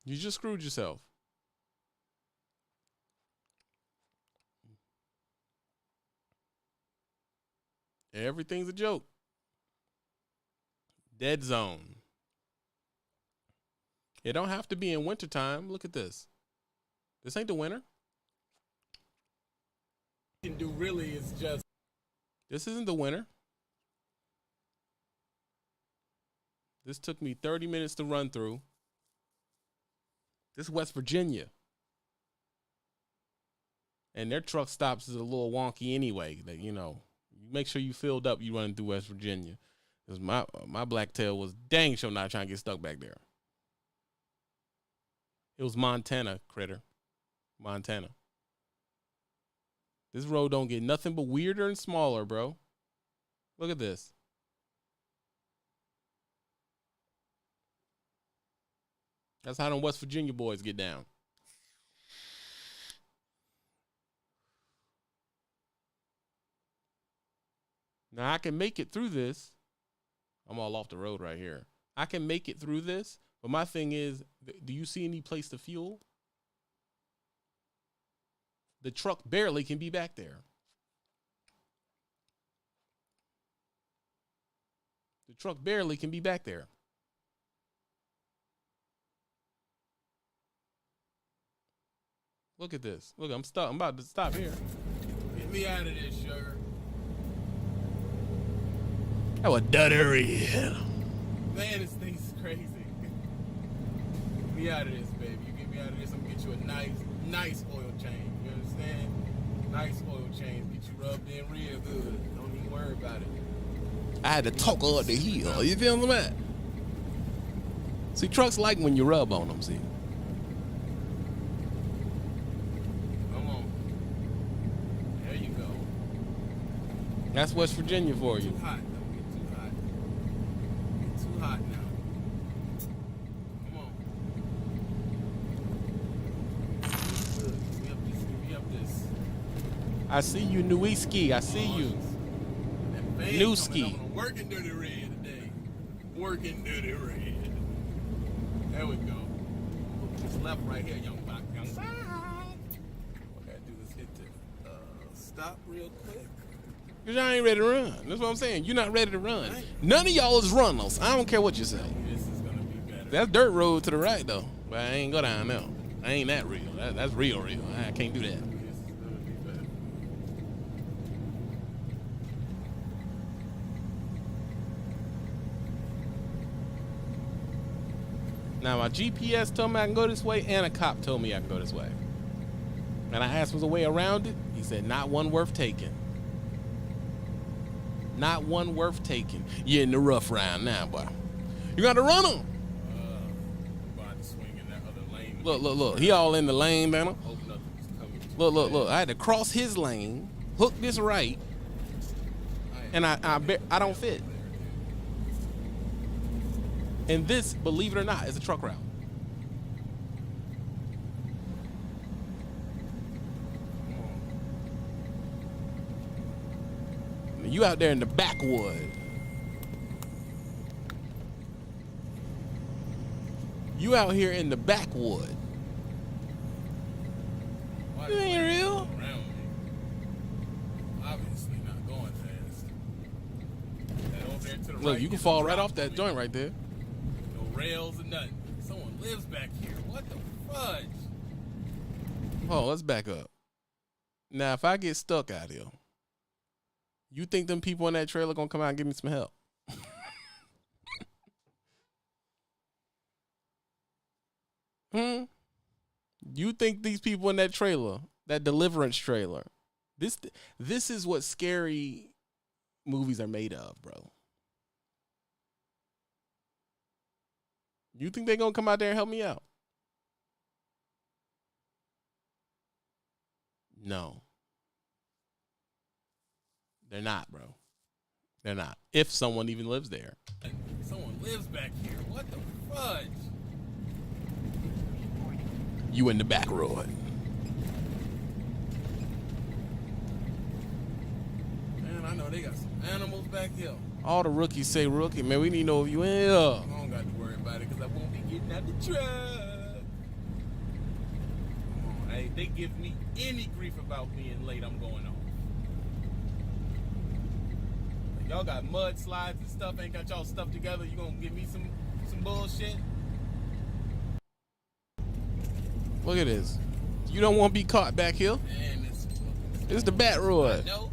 You just screwed yourself. Everything's a joke. Dead zone. It don't have to be in wintertime. Look at this. This ain't the winter. You can do really is just. This isn't the winter. This took me 30 minutes to run through. This is West Virginia. And their truck stops is a little wonky anyway. That, you know, you make sure you filled up, you running through West Virginia. Because my blacktail was dang sure not trying to get stuck back there. It was Montana, critter. Montana. This road don't get nothing but weirder and smaller, bro. Look at this. That's how them West Virginia boys get down. Now, I can make it through this. I'm all off the road right here. I can make it through this, but my thing is, do you see any place to fuel? The truck barely can be back there. The truck barely can be back there. Look at this. Look, I'm stuck. I'm about to stop here. Get me out of this, sugar. That was dirty. Man, this thing's crazy. Get me out of this, baby. You get me out of this, I'm gonna get you a nice oil change. You understand? Nice oil change. Get you rubbed in real good. Don't even worry about it. I had to talk up the heel. You feel me, man? See, trucks like when you rub on them, see. Come on. There you go. That's West Virginia for you. Too hot. Don't get too hot. Get too hot now. Come on. Good. Give me up this. I see you, Newski. I see you. Newski. Working dirty red today. Working dirty red. There we go. This left right here, young buck. Young buck. What I gotta do is hit the stop real quick. Because y'all ain't ready to run. That's what I'm saying. You're not ready to run. None of y'all is runners. I don't care what you say. This is gonna be better. That's dirt road to the right, though. But I ain't go down there. I ain't that real. That's real. I can't do that. This is gonna be better. Now, my GPS told me I can go this way, and a cop told me I can go this way. And I asked, was a way around it? He said, not one worth taking. Not one worth taking. You're in the rough round now, boy. You got to run him. About to swing in that other lane. Look. He all in the lane, man. Hope nothing's coming. Look. I had to cross his lane, hook this right, and I don't fit. And this, believe it or not, is a truck route. You out there in the backwood. You out here in the backwood. You ain't real. To the Look, right, you can it's fall a right drop off that for joint me. right there. No rails or nothing. Someone lives back here. What the fudge? Oh, let's back up. Now, if I get stuck out here, you think them people in that trailer gonna come out and give me some help? You think these people in that trailer, that Deliverance trailer, this is what scary movies are made of, bro. You think they're gonna come out there and help me out? No. They're not, bro. They're not. If someone even lives there. Someone lives back here. What the fudge? You in the back road. Man, I know they got some animals back here. All the rookies say rookie. Man, we need to know if you in here. I don't got to worry about it because I won't be getting out the truck. Come on, hey, they give me any grief about being late, I'm going on. Y'all got mudslides and stuff, ain't got y'all stuff together. You gonna give me some bullshit? Look at this. You don't want to be caught back here. Man, It's the Bat Road. No.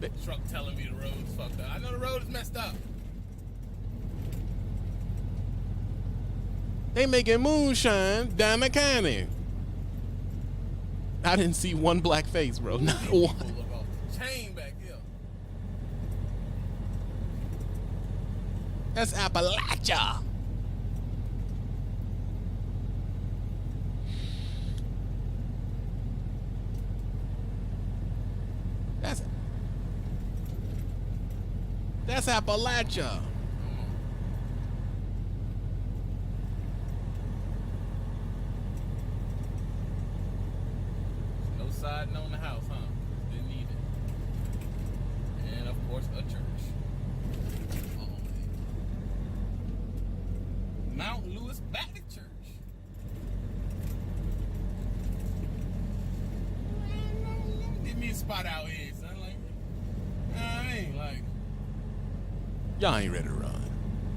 The truck telling me the road's fucked up. I know the road is messed up. They making moonshine down the county. I didn't see one black face, bro. Not one. Look off the chain back here. That's Appalachia. That's Appalachia. No siding on the house, huh? Didn't need it. And of course, a church. Oh, man. Mount Lewis Baptist Church. Give me a spot out here, son. Like, I ain't like. Y'all ain't ready to run.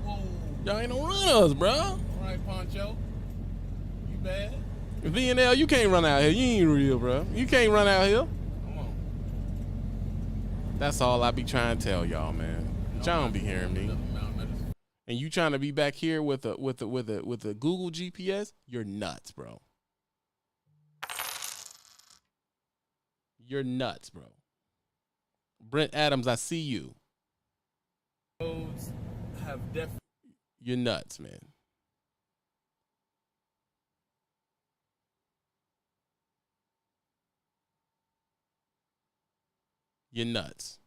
Whoa. Y'all ain't no runners, bro. All right, Poncho. You bad? VNL, you can't run out here. You ain't real, bro. You can't run out here. Come on. That's all I be trying to tell y'all, man. But y'all don't be hearing me. And you trying to be back here with a Google GPS? You're nuts, bro. You're nuts, bro. Brent Adams, I see you. Roads have definitely. You're nuts, man. You're nuts.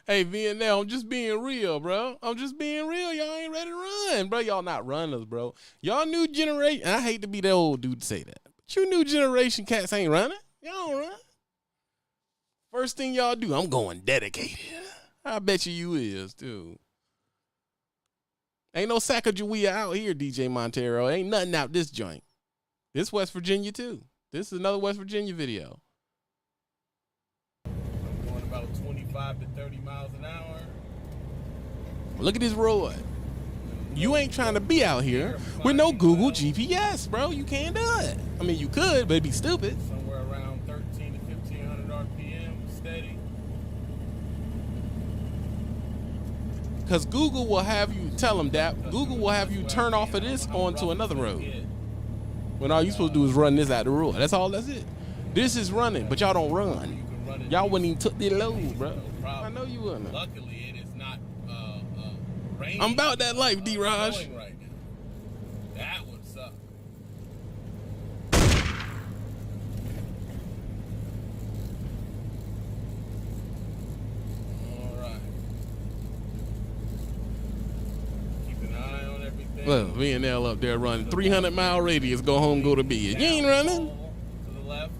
Hey, VNL, I'm just being real, bro. I'm just being real. Y'all ain't ready to run, bro. Y'all not runners, bro. Y'all new generation. I hate to be that old dude to say that, but you new generation cats ain't running. Y'all don't run. First thing y'all do, I'm going dedicated. I bet you is, too. Ain't no Sacagawea out here, DJ Montero. Ain't nothing out this joint. This West Virginia, too. This is another West Virginia video. I'm going about 25 to 30 miles an hour. Look at this road. You ain't trying to be out here with no Google GPS, bro. You can't do it. I mean, you could, but it'd be stupid. Somewhere around 13 to 1500 RPM, steady. Because Google will have you, tell them that, Google will have you turn off of this onto another road. When all you supposed to do is run this out the road. That's all, that's it. This is running, but y'all don't run. Y'all wouldn't even took the load, bro. I know you wouldn't. Luckily, it is not raining. I'm about that life, D-Raj. Right now. That would suck. All right. Keep an eye on everything. Look, VNL up there running 300-mile radius, go home, go to bed. You ain't running. To the left,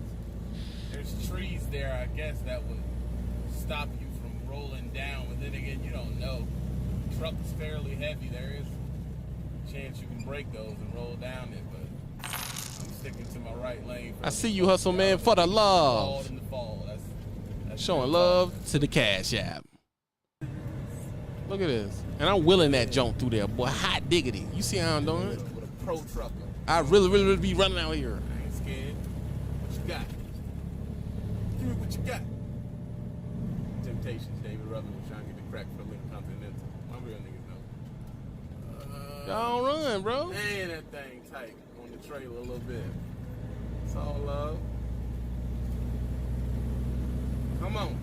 there's trees there, I guess, that would stop you from rolling down. But then again, you don't know. The truck is fairly heavy. There is a chance you can break those and roll down it, but I'm sticking to my right lane. I see you, hustle man, for the love. In the fall. That's Showing love to the Cash App. Look at this. And I'm willing that jump through there, boy. Hot diggity. You see how I'm doing? With a pro trucker. I really be running out here. I ain't scared. What you got? Give me what you got. Temptations, David Rutherford was trying to get the crack for the Lincoln Continental. My real niggas know. Y'all don't run, bro. Man, that thing tight on the trailer a little bit. It's all love. Come on.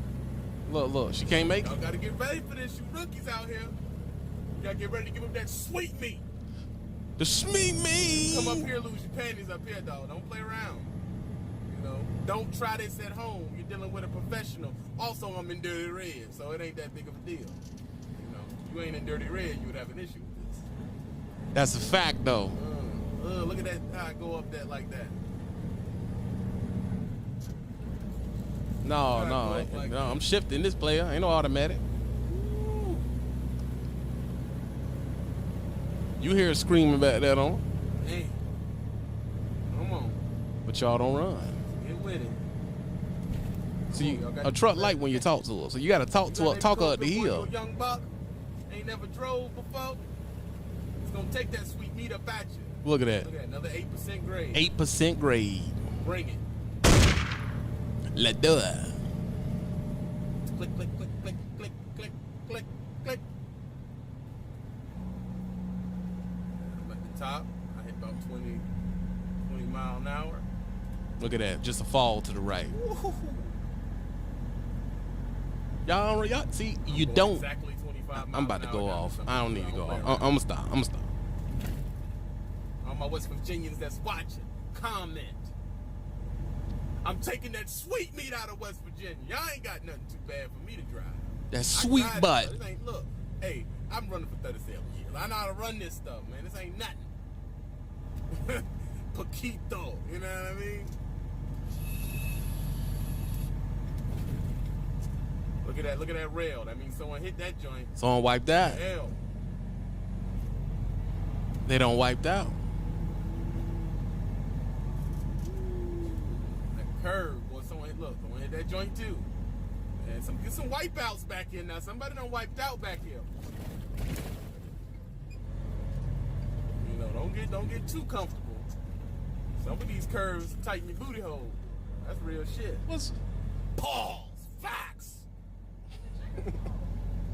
Look. She can't make it. Y'all gotta get ready for this. You rookies out here. You gotta get ready to give up that sweet meat. The sweet meat. Come up here, lose your panties up here, dog. Don't play around. You know, don't try this at home. You're dealing with a professional. Also, I'm in Dirty Red, so it ain't that big of a deal. You know, you ain't in Dirty Red, you would have an issue with this. That's a fact, though. Look at that, how I go up that like that. No, I'm shifting this player. Ain't no automatic. Ooh. You hear her screaming back there on, Hey, come on, but y'all don't run. get with it. See, a truck like when you talk to her, so you got to talk her up the hill. Young buck, ain't never drove before. It's gonna take that sweet meat up at you. Look at that. Look at that, another 8% grade. 8% grade. Bring it. Let's do it. Click, click, click, click, click, click, click, click. I'm at the top. I hit about 20 mile an hour. Look at that. Just a fall to the right. Woo-hoo-hoo. Y'all see, you Going don't. Exactly 25 I'm about to go off. I don't need to go off. I'm gonna stop. All my West Virginians that's watching, comment. I'm taking that sweet meat out of West Virginia. Y'all ain't got nothing too bad for me to drive. That sweet butt. This ain't, look, hey, I'm running for 37 years. I know how to run this stuff, man. This ain't nothing. Poquito, you know what I mean? Look at that rail. That means someone hit that joint. Someone wiped out. Hell. They don't wiped out. Curve, boy, someone hit that joint too. And get some wipeouts back here now. Somebody done wiped out back here. You know, don't get too comfortable. Some of these curves tighten your booty hole. That's real shit. What's Facts.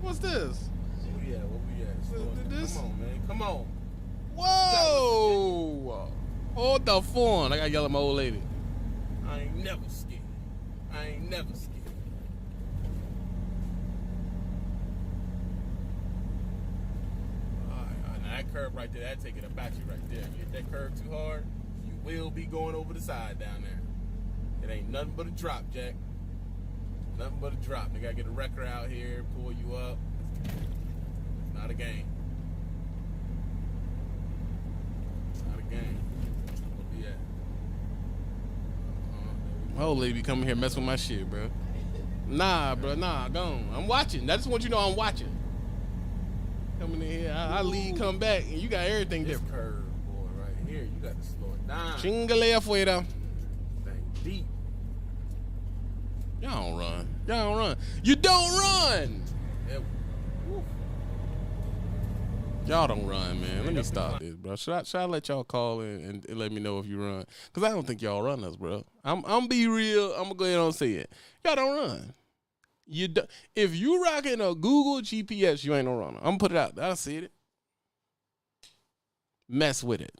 What's this? What we at? This? Come on, man. Come on. Whoa! Hold the phone. I gotta yell at my old lady. I ain't never scared. Alright, now that curve right there, that take it about you right there. If you hit that curve too hard, you will be going over the side down there. It ain't nothing but a drop, Jack. Nothing but a drop. They gotta get a wrecker out here, pull you up. It's not a game. It's not a game. Where we at? My old lady be coming here messing with my shit, bro. Nah, bro, go on. I'm watching. I just want you to know I'm watching. Coming in here, I lead, come back, and you got everything This different. curve, boy, right here, you got to slow it down. Chingale afuera. Thing deep. Y'all don't run. You don't run. It, woo. Y'all don't run, man. Let me stop this, bro. Should I let y'all call in and let me know if you run? Because I don't think y'all run us, bro. I'm be real. I'm going to go ahead and say it. Y'all don't run. If you rocking a Google GPS, you ain't no runner. I'm going to put it out there. I see it. Mess with it.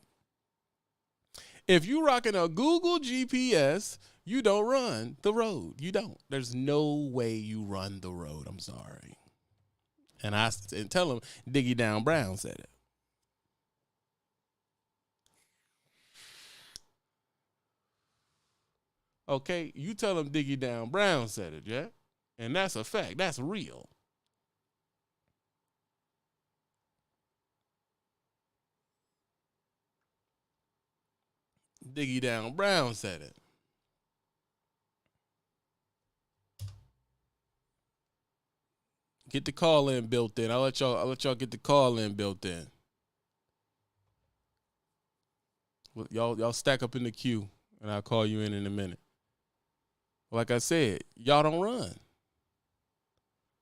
If you rocking a Google GPS, you don't run the road. You don't. There's no way you run the road. I'm sorry. And tell him Diggy Down Brown said it. Okay, you tell him Diggy Down Brown said it, yeah? And that's a fact. That's real. Diggy Down Brown said it. Get the call in built in. I'll let y'all get the call in built in. Well, y'all stack up in the queue, and I'll call you in a minute. Like I said, y'all don't run.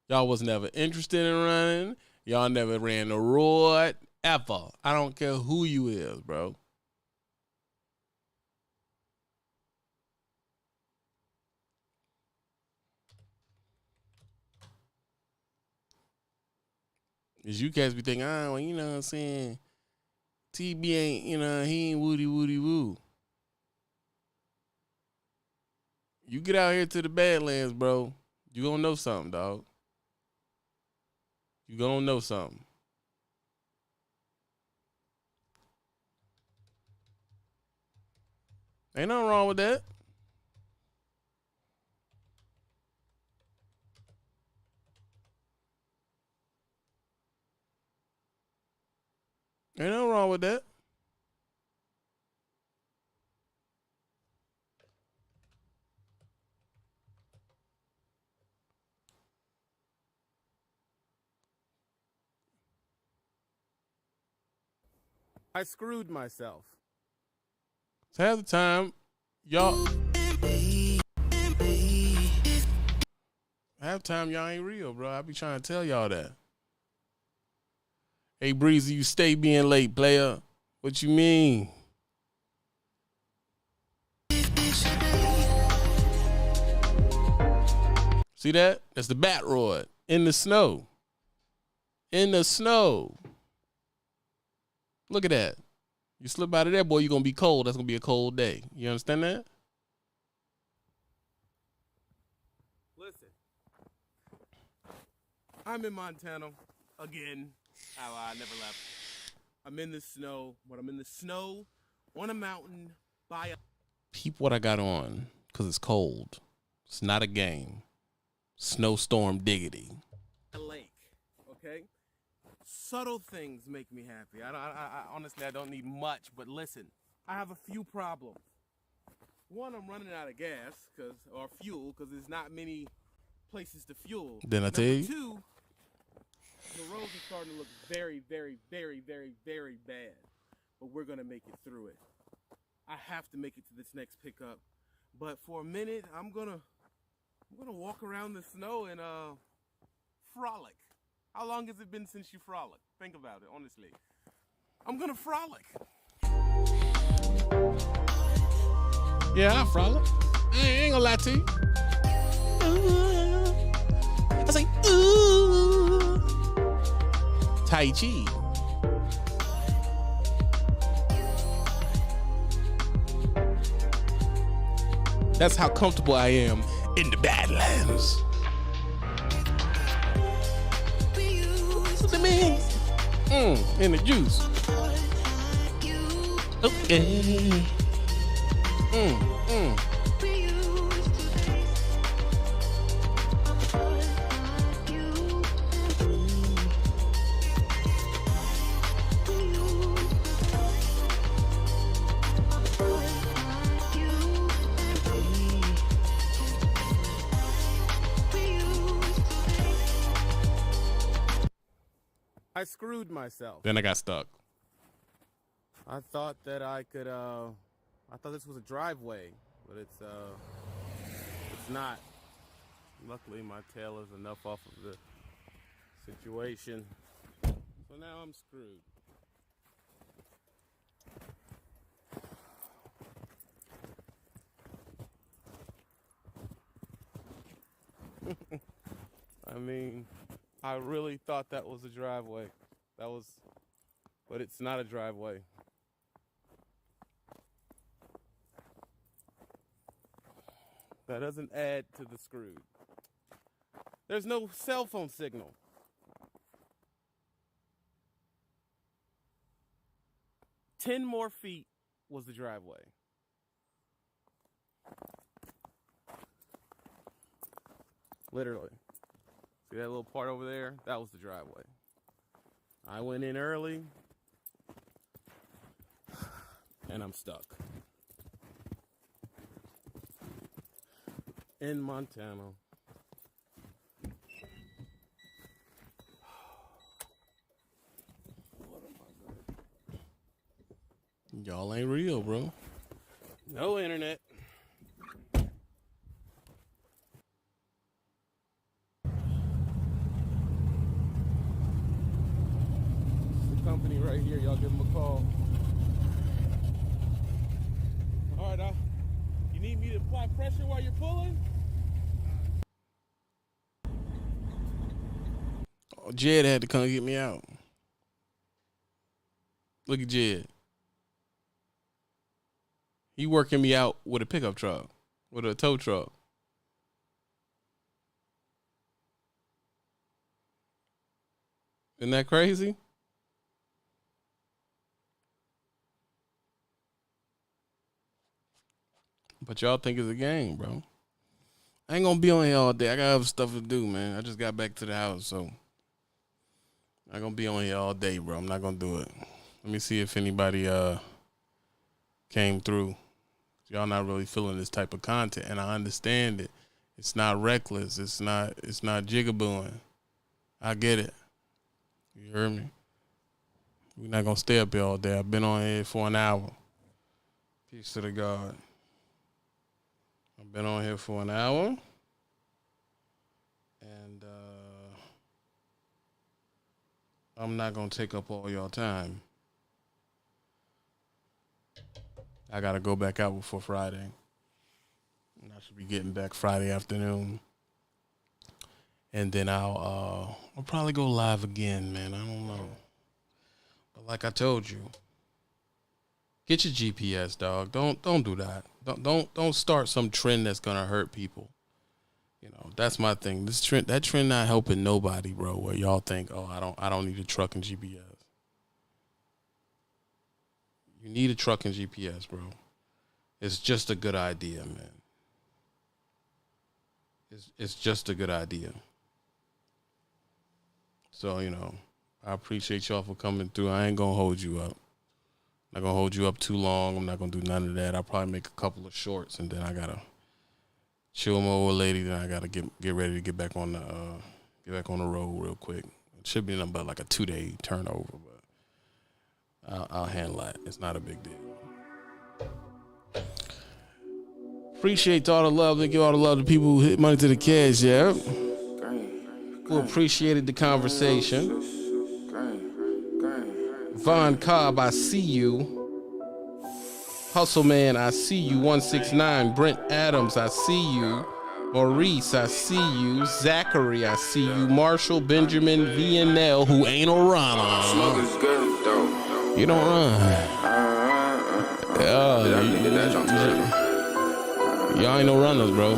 Y'all was never interested in running. Y'all never ran the road ever. I don't care who you is, bro. Cause you cats be thinking, well, you know what I'm saying? TB ain't, he ain't woody woo. You get out here to the Badlands, bro. You gonna know something, dog. You gonna know something. Ain't nothing wrong with that. Ain't nothing wrong with that. I screwed myself. So half the time, y'all ain't real, bro. I be trying to tell y'all that. Hey, Breezy, you stay being late, player. What you mean? See that? That's the Bat Road in the snow. In the snow. Look at that. You slip out of there, boy, you're going to be cold. That's going to be a cold day. You understand that? Listen. I'm in Montana again. I never left. I'm in the snow. But I'm in the snow on a mountain by a... Peep what I got on, because it's cold. It's not a game. Snowstorm diggity. A lake, okay? Subtle things make me happy. I honestly, I don't need much, but listen, I have a few problems. One, I'm running out of gas, or fuel, because there's not many places to fuel. Then I tell you. Two, the roads are starting to look very, very, very, very, very bad. But we're going to make it through it. I have to make it to this next pickup. But for a minute, I'm gonna walk around the snow and frolic. How long has it been since you frolic? Think about it, honestly. I'm gonna frolic. Yeah, I frolic. I ain't gonna lie to you. Ooh. I say, ooh. Tai Chi. That's how comfortable I am in the Badlands. What the mean? In the juice. Okay. I screwed myself. Then I got stuck. I thought that I could, I thought this was a driveway, but it's not. Luckily, my tail is enough off of the situation. So now I'm screwed. I mean, I really thought that was a driveway. But it's not a driveway. That doesn't add to the screwed. There's no cell phone signal. Ten more feet was the driveway. Literally. See that little part over there? That was the driveway. I went in early, and I'm stuck. In Montana. Y'all ain't real, bro. No internet. I'll give him a call. All right, you need me to apply pressure while you're pulling? Oh, Jed had to come get me out. Look at Jed. He working me out with a pickup truck, with a tow truck. Isn't that crazy? But y'all think it's a game, bro. I ain't gonna be on here all day. I got other stuff to do, man. I just got back to the house, so I'm not gonna be on here all day, bro. I'm not gonna do it. Let me see if anybody came through. Y'all not really feeling this type of content, and I understand it. It's not reckless. It's not jigabooing. I get it. You heard me? We're not gonna stay up here all day. I've been on here for an hour. Peace to the God. I've been on here for an hour, and I'm not gonna take up all y'all time. I gotta go back out before Friday. And I should be getting back Friday afternoon. And then I'll probably go live again, man. I don't know. But like I told you, get your GPS, dog. Don't do that. Don't start some trend that's gonna hurt people. You know, that's my thing. That trend not helping nobody, bro. Where y'all think, oh, I don't need a truck and GPS. You need a truck and GPS, bro. It's just a good idea, man. It's just a good idea. So, you know, I appreciate y'all for coming through. I ain't gonna hold you up. I'm not gonna hold you up too long. I'm not gonna do none of that. I'll probably make a couple of shorts, and then I gotta chill my old lady. Then I gotta get ready to get back on the road real quick. It should be nothing but like a 2-day turnover, but I'll handle that. It's not a big deal. Appreciate all the love. Thank you all the love to people who hit money to the cash, yeah. Who appreciated the conversation. Von Cobb, I see you. Hustle Man, I see you. 169. Brent Adams, I see you. Maurice, I see you. Zachary, I see you. Marshall Benjamin VNL, who ain't a runner. You don't run. Y'all ain't no runners, bro.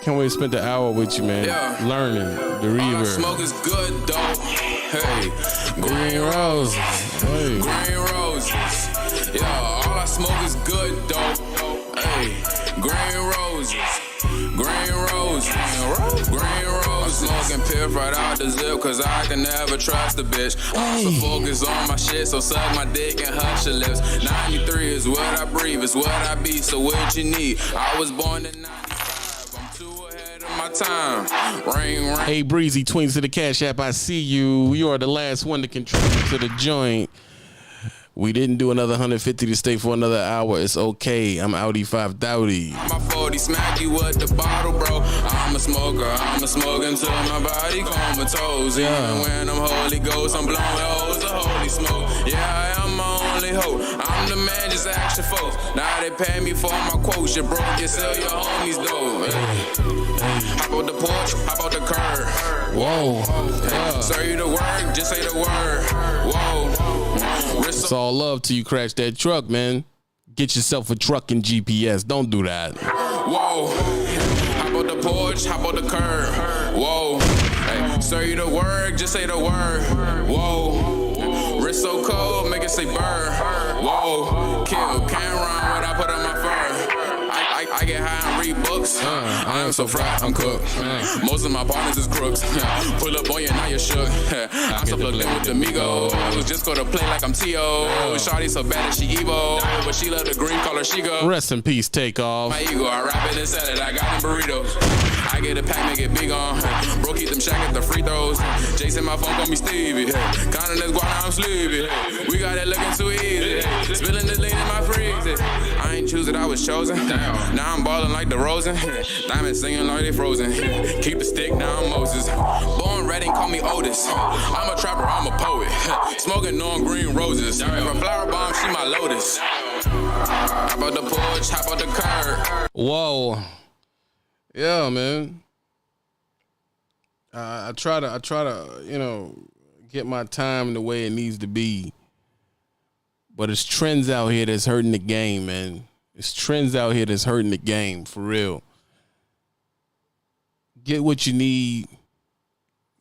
Can't wait to spend the hour with you, man. Yeah. Learning the reverb. Smoke is good, though. Hey, green roses. Hey. Green roses. Yeah, all I smoke is good, though. Hey, green roses. Green roses. Green roses. Smoking piff right out the zip, cause I can never trust a bitch. Also focus on my shit, so suck my dick and hush your lips. 93 is what I breathe, it's what I be, so what you need? I was born in 95, I'm too ahead of my time. Ring. Hey, Breezy, Twins to the Cash App, I see you. You are the last one to contribute to the joint. We didn't do another 150 to stay for another hour. It's okay. I'm Audi 5 Dowdy. My 40 smack you with the bottle, bro. I'm a smoker. I'm a smoker until my body comatose. Even when I'm Holy Ghost, I'm blowing holes of holy smoke. Yeah, I am my only hope. I'm the man, just action folks. Now they pay me for my quotes. You broke, you sell your homies, though. Hop out the porch, hop out the curb. Whoa. Yeah. Say the word, just say the word. Whoa. It's all love till you crash that truck, man. Get yourself a truck and GPS. Don't do that. Whoa. Hop out the porch, hop out the curb. Whoa. Hey, say the word, just say the word. Whoa. Wrist so cold, make it say burn. Whoa. Kill, can't run what I put on my fur. I get high and read books. I am so fried, I'm cooked. Most of my partners is crooks. Pull up on you, now you're shook. I'm so plugged in with the Migos. Just go to play like I'm T.O. Shawty so bad that she Evo. But she love the green color, she go. Rest in peace, Takeoff. My ego, I wrap it and sell it. I got them burritos. I get a pack, make it big on. Bro, keep them shack at the free throws. Jason, my phone, call me Stevie. Counting this guap, I'm sleepy. We got it looking too easy. Spilling this lean in my freezer. I ain't choose it, I was chosen. Damn. Now I'm ballin' like DeRozan. Diamonds singing like they frozen. Keep the stick, now I'm Moses. Born red and call me Otis. I'm a trapper, I'm a poet. Smoking on green roses. If a flower bomb, she my lotus. Hop out the porch, hop out the curb. Whoa. Yeah, man. I try to, you know, get my time the way it needs to be. But it's trends out here that's hurting the game, man. It's trends out here that's hurting the game, for real. Get what you need,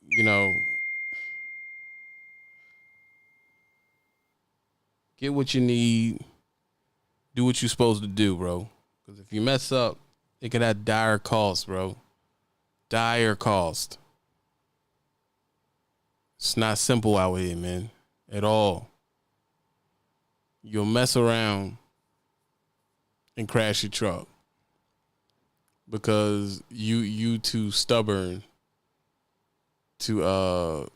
you know. Get what you need. Do what you're supposed to do, bro. Because if you mess up, it could have dire cost, bro. Dire cost. It's not simple out here, man. At all. You'll mess around and crash your truck because you too stubborn to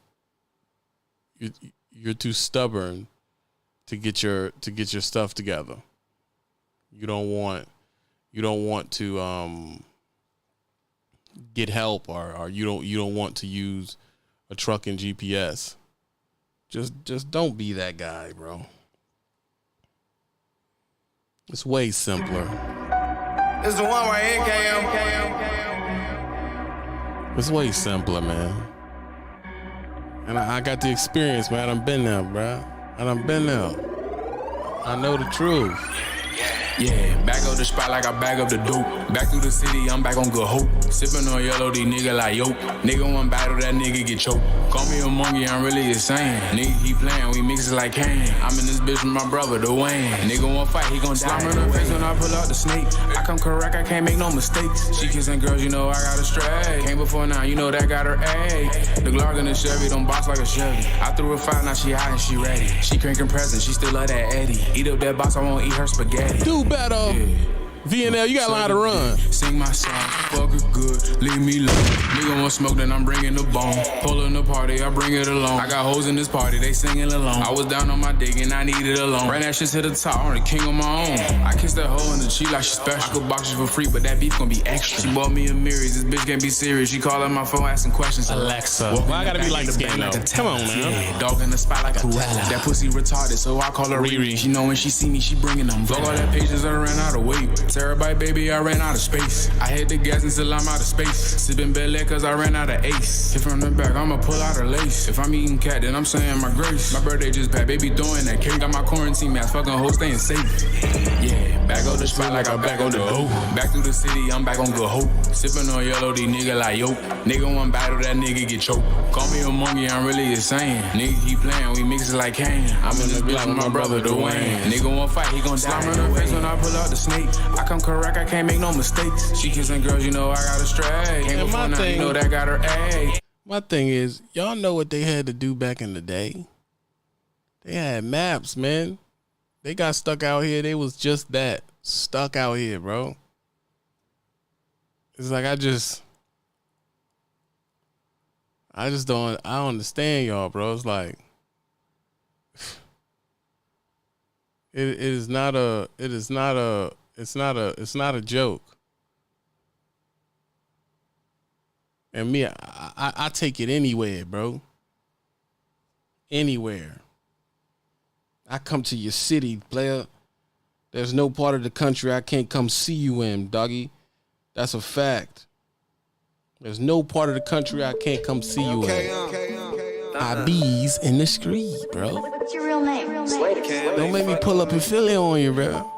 you're too stubborn to get your stuff together. You don't want to get help or you don't want to use a trucking GPS. Just don't be that guy, bro. It's way simpler. It's the one right here, KM. It's way simpler, man. And I got the experience, man. I done been there, bro. I done been there. I know the truth. Yeah, back up the spot like I back up the dope. Back through the city, I'm back on good hope. Sippin' on yellow, these nigga like yo. Nigga one battle, that nigga get choked. Call me a monkey, I'm really insane. Nigga keep playing, we mix it like Kane. I'm in this bitch with my brother, Dwayne. Nigga one fight, he gon' die. Slam in the face when I pull out the snake. I come correct, I can't make no mistakes. She kissing girls, you know I got her straight. Came before now, you know that got her A. The Glock in the Chevy, don't box like a Chevy. I threw a 5, now she hot and she ready. She cranking presents, she still love that Eddie. Eat up that box, I won't eat her spaghetti. Do better. Yeah. VNL, you got a line to run. Sing my song, fuck it good, leave me alone. Nigga want smoke, then I'm bringing the bone. Pulling the party, I bring it along. I got hoes in this party, they singing along. I was down on my dick and I needed a loan. Ran that shit to the top, I'm the king on my own. I kissed that hoe in the cheek like she special. I could box you for free, but that beef gon' be extra. She bought me a Mirrors, this bitch can't be serious. She calling my phone, asking questions. Alexa, well, I gotta be like this game though. Come on, man. Yeah, dog in the spot like a Cruella. That pussy retarded, so I call her Riri. She know when she see me, she bringing them. Fuck all that patience, I ran out of weight. Terabyte, baby, I ran out of space. I hit the gas until I'm out of space. Sippin' Bel Air cause I ran out of ace. Hit from the back, I'ma pull out her lace. If I'm eating cat, then I'm saying my grace. My birthday just passed, baby throwing that cake. Got my quarantine mask, fucking hoe staying safe. Yeah, back on the spot like I back on the hoop. Back through the city, I'm back on good hope. Sippin' on yellow, these nigga like yo. Nigga one battle, that nigga get choked. Call me a monkey, I'm really insane. Nigga keep playing, we mix it like Kane. I'm in this bitch with my brother Dwayne. Nigga one fight, he gon' die. Slam in her face when I pull out the snake. I come correct, I can't make no mistakes. She kissing girls, you know I got her straight. Came before now, you know that got her A. My thing is, y'all know what they had to do back in the day. They had maps, man. They got stuck out here. They was just that. Stuck out here, bro. It's like I don't understand y'all, bro. It's like it's not a joke. And me, I take it anywhere, bro. Anywhere. I come to your city, player. There's no part of the country I can't come see you in, doggy. That's a fact. There's no part of the country I can't come see you in. I bees in the street, bro. What's your real name? Don't make me pull up in Philly on you, bro.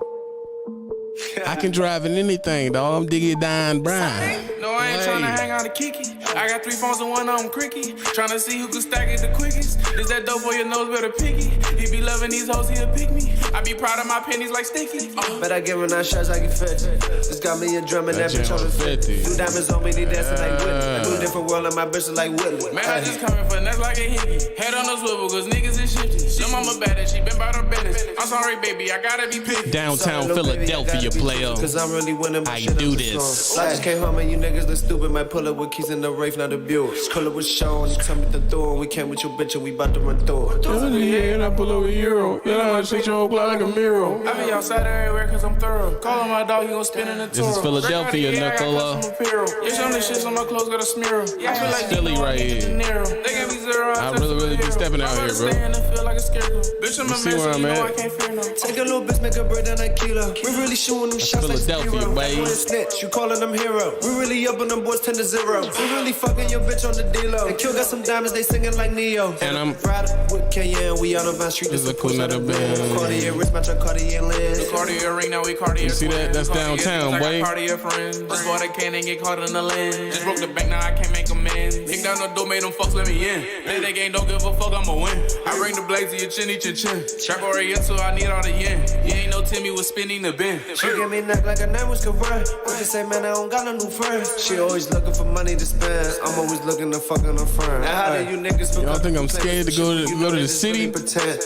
I can drive in anything, dog. I'm Diggy Dine Brown. No, I ain't tryna hang out a Kiki. I got 3 phones and one of them cricky. Tryna see who can stack it the quickest. Is that dope for your nose better picky? He be loving these hoes, he'll pick me. I be proud of my pennies like Sticky. Bet I give him 9 shots, I get 50. Just got me a drum and that bitch on the 50. 2 diamonds on me, they dancing like Whitney. A new different world and my bitch is like Whitley. Man, I just coming for nuts like a hickey. Head on the swivel, cause niggas is shifty. Lil' mama bad and she been about her business. I'm sorry, baby, I gotta be picky. Downtown Philadelphia, player. Cause I'm really winning my How you shit do on the this? song. I just came home and you niggas niggas look stupid, might pull up with keys in the Wraith, not a Buick. Pull up with Sean, he tell me to throw, and we came with your bitch and we bout to run through it. Yeah, and I pull over Euro. Then I might shake your whole block like a mirror. I be outside everywhere cause I'm thorough. Call on my dog, he gon' spin in the tour. This is Philadelphia, Nicola. It's on the shit, on my clothes, got a smear. I feel like Philly right here. They gave me 0. I really be stepping out here, bro. Feel like a scarecrow. Bitch, I'm You a see mess, where so I'm you know at? I can't fear no. Take a little bitch, make a bread down a kilo. We really shooting them shots like Philadelphia, Spiro. baby. You a snitch, you calling them hero. We really up on them boys 10-0. We really fucking your bitch on the D-Lo. And Kill got some diamonds, they singing like Neo. And I'm Rider with K.N. We out on Vine Street. This is a cool push little on the band. band. Cartier wrist match on Cartier lens. Cartier ring, now we Cartier. You see that? That's downtown, boy. Cartier friends. Just bought a can and get caught in the lens. Just broke the bank, now I can't make amends. Kick down the door, made them fucks, let me in. Play that game, don't give a fuck, I'ma win. I bring the blades to your chin, eat your chin. Trap Oriental, I need all the yen. You ain't no Timmy with spinning the bin. She give me neck like a name was correct. I can say, man, I don't got no new friends. She always looking for money to spend. I'm always looking to fuck on her friend. Now how do you niggas feel? Y'all think I'm scared to go to the city?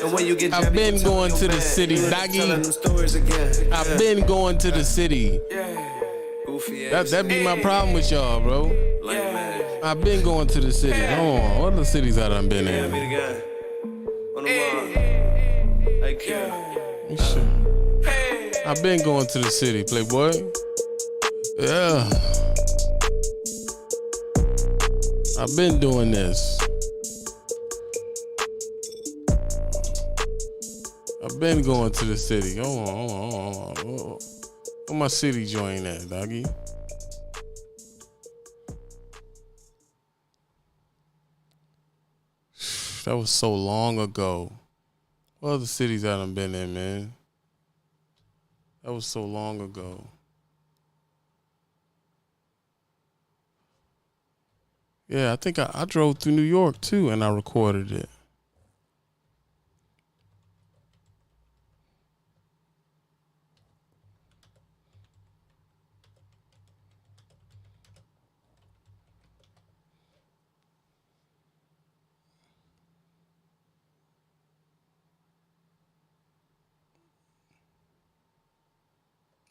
And when you get I've been going to the city, doggy. I've been going to the city. That be my problem with y'all, bro. I've been going to the city. Hold on, what other cities I done been in? Shit. I've been going to the city, Playboy. Yeah. I've been doing this. I've been going to the city. Hold on. Where my city joint at, doggy? That was so long ago. What other cities I done been in, man? That was so long ago. Yeah, I think I drove through New York too and I recorded it.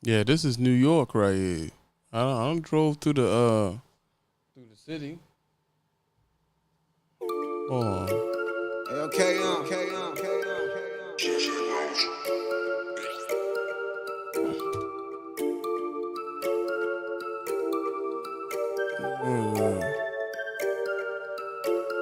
Yeah, this is New York right here. I done drove through the city. Hold on. Okay.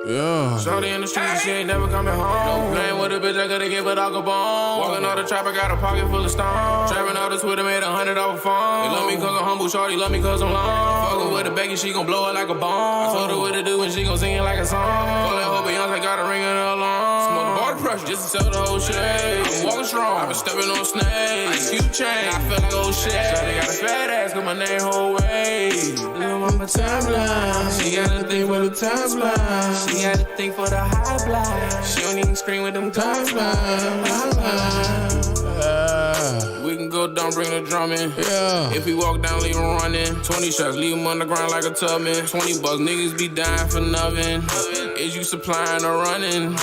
Yeah. Shorty in the streets, she ain't never coming home. No playing with a bitch, I gotta give it all a bone. Walking out the trap, I got a pocket full of stones. Trapping out the Twitter, made $100 off a phone. They love me cause I'm humble, shorty love me cause I'm long. Fucking with a baggy, she gon' blow it like a bomb. I told her what to do and she gon' sing it like a song. Call that hoe Beyonce, got a ring in her alarm. Smoke the bar pressure, just to sell the whole shit. I'm walking strong, I been stepping on snakes. Cute chain, I feel like old shit. Shorty got a fat ass, cause my name whole way. Look on my timeline, she got a thing for the timeline. She got a thing for the high blind. She don't even scream with them timelines. We can go down, bring the drum in. Yeah. If we walk down, leave him running. 20 shots, leave him on the ground like a tubman. $20, niggas be dying for nothing. Is you supplying or running?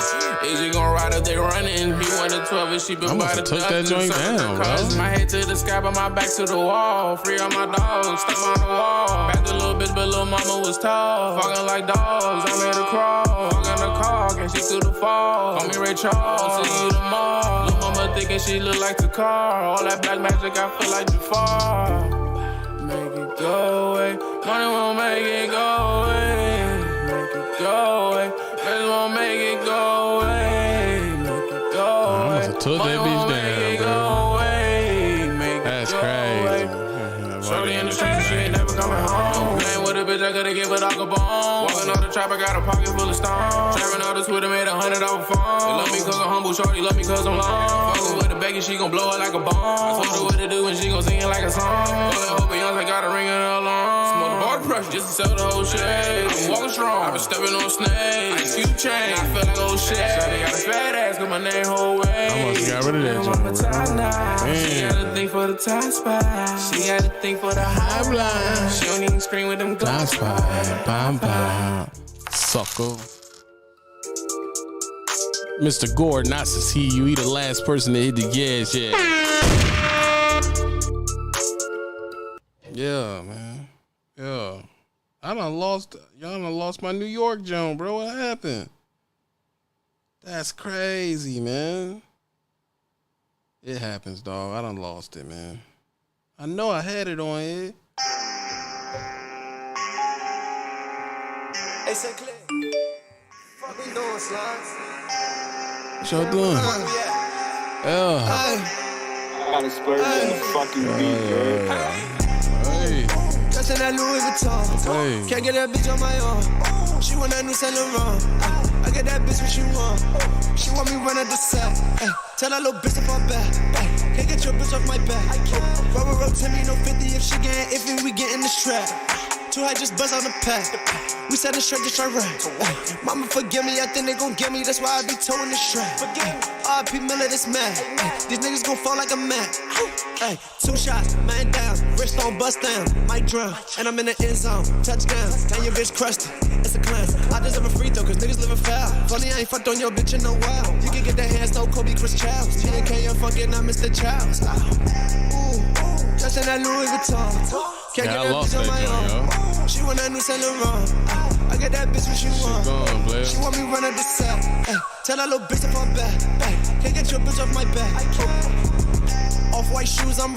Is you gon' ride if they running? He wanted 12 and she been by the took that joint down, bro. My head to the sky, but my back to the wall. Free on my dogs, step on the wall. Back the little bitch, but little mama was tall. Fucking like dogs, I made her crawl. Fucking the car, and she through the fall. Call me Ray Charles, see you tomorrow. Little mama thinking she look like the car. All that black magic, I feel like Jafar. Make it go away, money won't make it go away. Make it go away, money won't make it go away. Make it go away, I must have took that bitch down, bro. That's crazy. Shorty in the streets, she ain't never coming home. Playing with a bitch, I gotta give it all a bone. Walking out the trap, I got a pocket full of stones. Trapping out the Twitter, made $100 off a phone. They love me cause I'm humble, shorty love me cause I'm long. Fucking with a baggy, she gon' blow it like a bomb. I told her what to do and she gon' sing it like a song. Call that hoe Beyonce, got a ring in her alarm. Smoke the bar pressure, just to sell the whole shit. I'm walking strong, I been stepping on snakes. Cute chain, I feel like old shit. Shorty got a fat ass, cause my name whole way. I must have got rid of that joint, bro. She got a thing for the top spot. She got a thing for the high blind. She don't even scream with them glass. Sucker. Mr. Gordon, nice to see you. He the last person to hit the gas yet. Yeah, man. Yeah. Y'all done lost my New York Joan, bro. What happened? That's crazy, man. It happens, dog. I done lost it, man. I know I had it on here. Hey, Sinclair. What we doing, slugs? What y'all doing? Yeah. I got a splurge in the fucking beat, bro. Hey. Dressed in that Louis Vuitton. Hey. Can't get that bitch on my arm. She want that new Saint Laurent. I get that bitch what she want. She want me run at the set. Tell that little bitch to fall back. Can't get your bitch off my back. Rubber road, tell me no 50 if she getting iffy, we get in the strap. Too high, just buzz on the pack. We set the straight, just try right. Mama forgive me, I think they gon' get me. That's why I be towing the strap. R.P. Miller, this mad. These niggas gon' fall like a mat. 2 shots, man down. Wrist on bust down, might drown. And I'm in the end zone, touchdown. Now your bitch crusty, it's a clown. I deserve a free throw, cause niggas living foul. Funny, I ain't fucked on your bitch in a while. You can get that hands, no Kobe, Chris Childs. T&K, I'm fucking, I'm Mr. Childs. Just in that Louis Vuitton. Can't Yeah, get I that lost bitch on that my joint, own. She want that new Saint Laurent. I get that bitch what she want. gone, player. She want me run at the set. Tell that little bitch to fall back. Can't get your bitch off my back. Off-white shoes, I'm